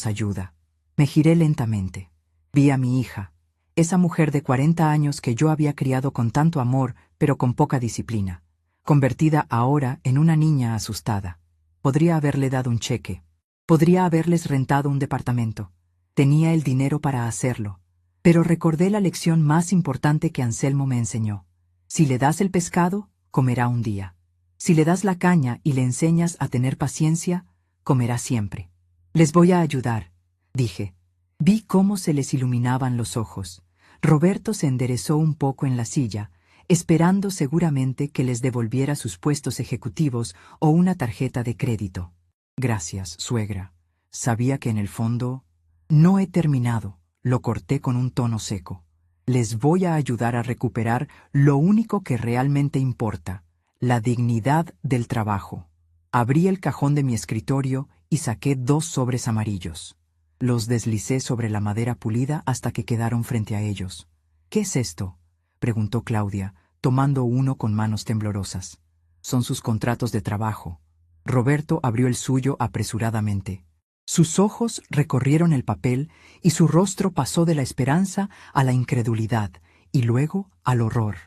ayuda. Me giré lentamente. Vi a mi hija, esa mujer de 40 años que yo había criado con tanto amor, pero con poca disciplina, convertida ahora en una niña asustada. Podría haberle dado un cheque. Podría haberles rentado un departamento. Tenía el dinero para hacerlo. Pero recordé la lección más importante que Anselmo me enseñó. Si le das el pescado, comerá un día. Si le das la caña y le enseñas a tener paciencia, comerá siempre. Les voy a ayudar, dije. Vi cómo se les iluminaban los ojos. Roberto se enderezó un poco en la silla, esperando seguramente que les devolviera sus puestos ejecutivos o una tarjeta de crédito. Gracias, suegra. Sabía que en el fondo... No he terminado, lo corté con un tono seco. Les voy a ayudar a recuperar lo único que realmente importa, la dignidad del trabajo. Abrí el cajón de mi escritorio y saqué 2 sobres amarillos. Los deslicé sobre la madera pulida hasta que quedaron frente a ellos. ¿Qué es esto?, preguntó Claudia, tomando uno con manos temblorosas. Son sus contratos de trabajo. Roberto abrió el suyo apresuradamente. Sus ojos recorrieron el papel y su rostro pasó de la esperanza a la incredulidad y luego al horror.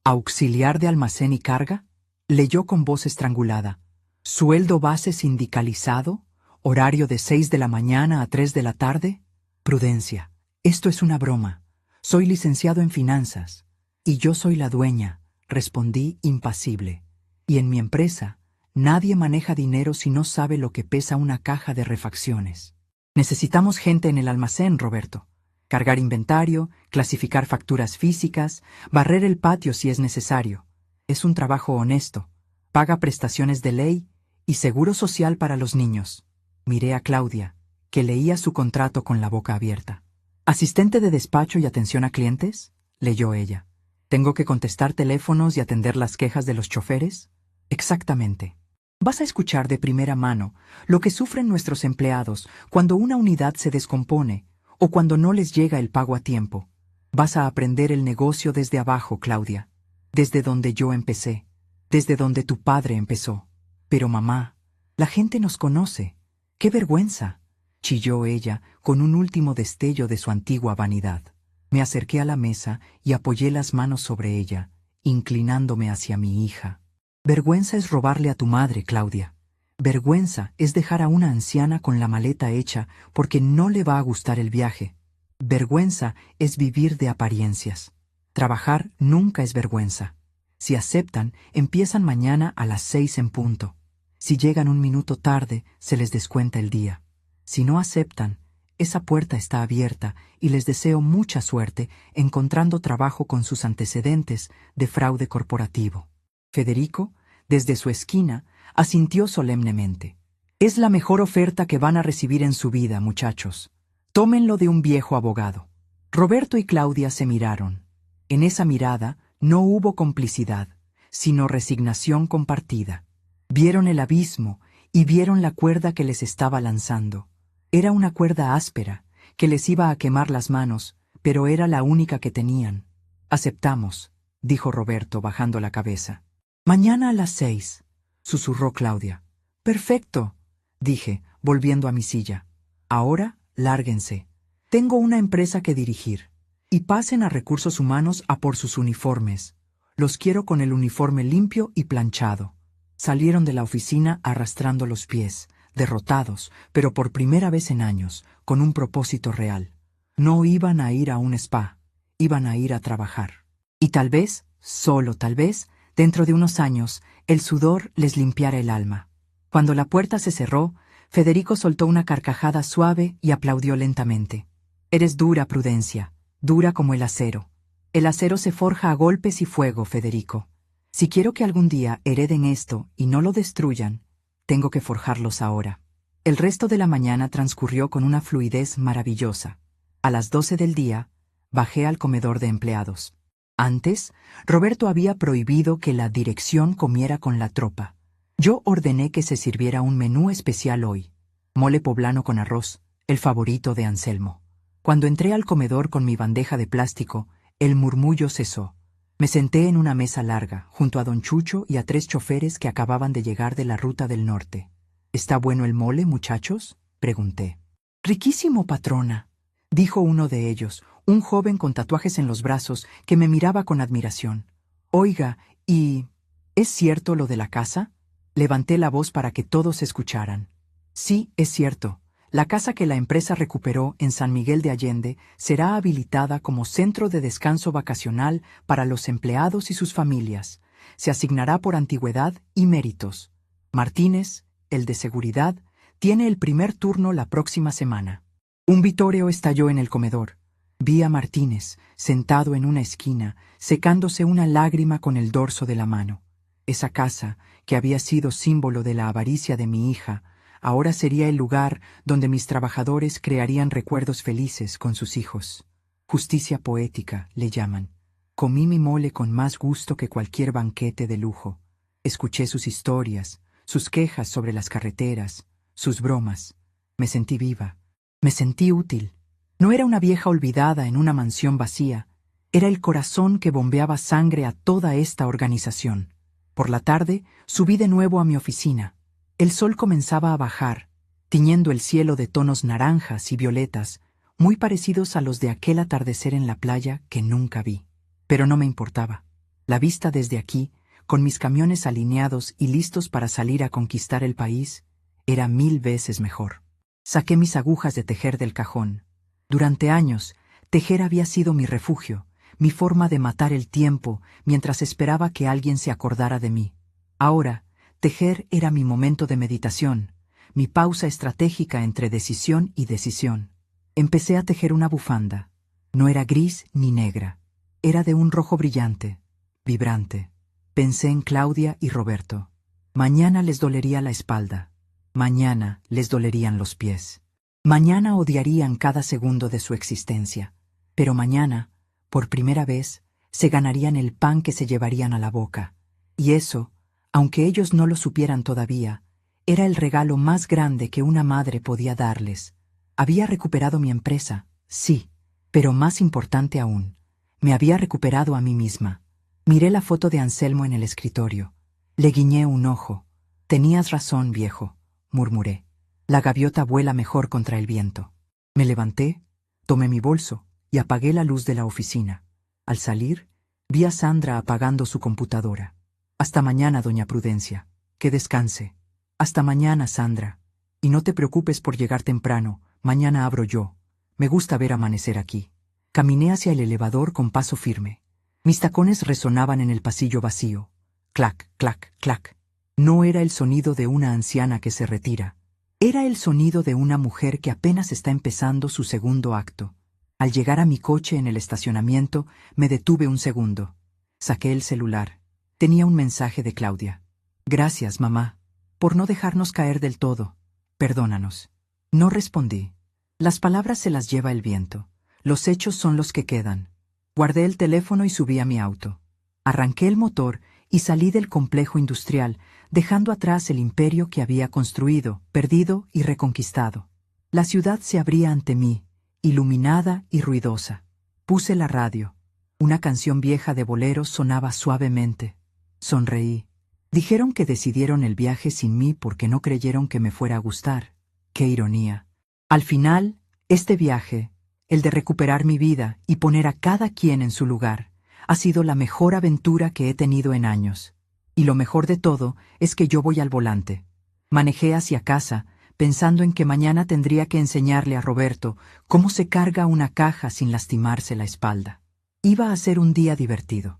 ¿Auxiliar de almacén y carga? Leyó con voz estrangulada. ¿Sueldo base sindicalizado? ¿Horario de 6 de la mañana a 3 de la tarde? Prudencia, esto es una broma. Soy licenciado en finanzas. Y yo soy la dueña, respondí impasible. Y en mi empresa, nadie maneja dinero si no sabe lo que pesa una caja de refacciones. Necesitamos gente en el almacén, Roberto. Cargar inventario, clasificar facturas físicas, barrer el patio si es necesario. Es un trabajo honesto. Paga prestaciones de ley y seguro social para los niños. Miré a Claudia, que leía su contrato con la boca abierta. ¿Asistente de despacho y atención a clientes?, leyó ella. ¿Tengo que contestar teléfonos y atender las quejas de los choferes? Exactamente. Vas a escuchar de primera mano lo que sufren nuestros empleados cuando una unidad se descompone o cuando no les llega el pago a tiempo. Vas a aprender el negocio desde abajo, Claudia, desde donde yo empecé, desde donde tu padre empezó. Pero mamá, la gente nos conoce. ¡Qué vergüenza!, chilló ella con un último destello de su antigua vanidad. Me acerqué a la mesa y apoyé las manos sobre ella, inclinándome hacia mi hija. Vergüenza es robarle a tu madre, Claudia. Vergüenza es dejar a una anciana con la maleta hecha porque no le va a gustar el viaje. Vergüenza es vivir de apariencias. Trabajar nunca es vergüenza. Si aceptan, empiezan mañana a las 6 en punto. Si llegan un minuto tarde, se les descuenta el día. Si no aceptan, esa puerta está abierta y les deseo mucha suerte encontrando trabajo con sus antecedentes de fraude corporativo. Federico, desde su esquina, asintió solemnemente. Es la mejor oferta que van a recibir en su vida, muchachos. Tómenlo de un viejo abogado. Roberto y Claudia se miraron. En esa mirada no hubo complicidad, sino resignación compartida. Vieron el abismo y vieron la cuerda que les estaba lanzando. Era una cuerda áspera, que les iba a quemar las manos, pero era la única que tenían. Aceptamos, dijo Roberto bajando la cabeza. Mañana a las 6, susurró Claudia. Perfecto, dije, volviendo a mi silla. Ahora, lárguense. Tengo una empresa que dirigir. Y pasen a Recursos Humanos a por sus uniformes. Los quiero con el uniforme limpio y planchado. Salieron de la oficina arrastrando los pies, derrotados, pero por primera vez en años, con un propósito real. No iban a ir a un spa, iban a ir a trabajar. Y tal vez, solo tal vez, dentro de unos años, el sudor les limpiara el alma. Cuando la puerta se cerró, Federico soltó una carcajada suave y aplaudió lentamente. Eres dura, Prudencia, dura como el acero. El acero se forja a golpes y fuego, Federico. Si quiero que algún día hereden esto y no lo destruyan, tengo que forjarlos ahora. El resto de la mañana transcurrió con una fluidez maravillosa. A las 12 del día, bajé al comedor de empleados. Antes, Roberto había prohibido que la dirección comiera con la tropa. Yo ordené que se sirviera un menú especial hoy. Mole poblano con arroz, el favorito de Anselmo. Cuando entré al comedor con mi bandeja de plástico, el murmullo cesó. Me senté en una mesa larga, junto a don Chucho y a 3 choferes que acababan de llegar de la ruta del norte. ¿Está bueno el mole, muchachos?, pregunté. Riquísimo, patrona, dijo uno de ellos, un joven con tatuajes en los brazos que me miraba con admiración. Oiga, ¿y es cierto lo de la casa? Levanté la voz para que todos escucharan. Sí, es cierto. La casa que la empresa recuperó en San Miguel de Allende será habilitada como centro de descanso vacacional para los empleados y sus familias. Se asignará por antigüedad y méritos. Martínez, el de seguridad, tiene el primer turno la próxima semana. Un vitoreo estalló en el comedor. Vi a Martínez, sentado en una esquina, secándose una lágrima con el dorso de la mano. Esa casa, que había sido símbolo de la avaricia de mi hija, ahora sería el lugar donde mis trabajadores crearían recuerdos felices con sus hijos. Justicia poética, le llaman. Comí mi mole con más gusto que cualquier banquete de lujo. Escuché sus historias, sus quejas sobre las carreteras, sus bromas. Me sentí viva. Me sentí útil. No era una vieja olvidada en una mansión vacía. Era el corazón que bombeaba sangre a toda esta organización. Por la tarde, subí de nuevo a mi oficina. El sol comenzaba a bajar, tiñendo el cielo de tonos naranjas y violetas, muy parecidos a los de aquel atardecer en la playa que nunca vi. Pero no me importaba. La vista desde aquí, con mis camiones alineados y listos para salir a conquistar el país, era 1000 veces mejor. Saqué mis agujas de tejer del cajón. Durante años, tejer había sido mi refugio, mi forma de matar el tiempo mientras esperaba que alguien se acordara de mí. Ahora, tejer era mi momento de meditación, mi pausa estratégica entre decisión y decisión. Empecé a tejer una bufanda. No era gris ni negra. Era de un rojo brillante, vibrante. Pensé en Claudia y Roberto. Mañana les dolería la espalda. Mañana les dolerían los pies. Mañana odiarían cada segundo de su existencia. Pero mañana, por primera vez, se ganarían el pan que se llevarían a la boca. Y eso, aunque ellos no lo supieran todavía, era el regalo más grande que una madre podía darles. Había recuperado mi empresa, sí, pero más importante aún, me había recuperado a mí misma. Miré la foto de Anselmo en el escritorio. Le guiñé un ojo. Tenías razón, viejo, murmuré. La gaviota vuela mejor contra el viento. Me levanté, tomé mi bolso y apagué la luz de la oficina. Al salir, vi a Sandra apagando su computadora. Hasta mañana, doña Prudencia. Que descanse. Hasta mañana, Sandra. Y no te preocupes por llegar temprano, mañana abro yo. Me gusta ver amanecer aquí. Caminé hacia el elevador con paso firme. Mis tacones resonaban en el pasillo vacío. Clac, clac, clac. No era el sonido de una anciana que se retira. Era el sonido de una mujer que apenas está empezando su segundo acto. Al llegar a mi coche en el estacionamiento, me detuve un segundo. Saqué el celular. Tenía un mensaje de Claudia. Gracias, mamá, por no dejarnos caer del todo. Perdónanos. No respondí. Las palabras se las lleva el viento. Los hechos son los que quedan. Guardé el teléfono y subí a mi auto. Arranqué el motor y salí del complejo industrial, dejando atrás el imperio que había construido, perdido y reconquistado. La ciudad se abría ante mí, iluminada y ruidosa. Puse la radio. Una canción vieja de boleros sonaba suavemente. Sonreí. Dijeron que decidieron el viaje sin mí porque no creyeron que me fuera a gustar. ¡Qué ironía! Al final, este viaje, el de recuperar mi vida y poner a cada quien en su lugar, ha sido la mejor aventura que he tenido en años. Y lo mejor de todo es que yo voy al volante. Manejé hacia casa, pensando en que mañana tendría que enseñarle a Roberto cómo se carga una caja sin lastimarse la espalda. Iba a ser un día divertido.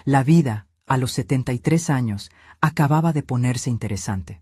La vida, a los 73 años, acababa de ponerse interesante.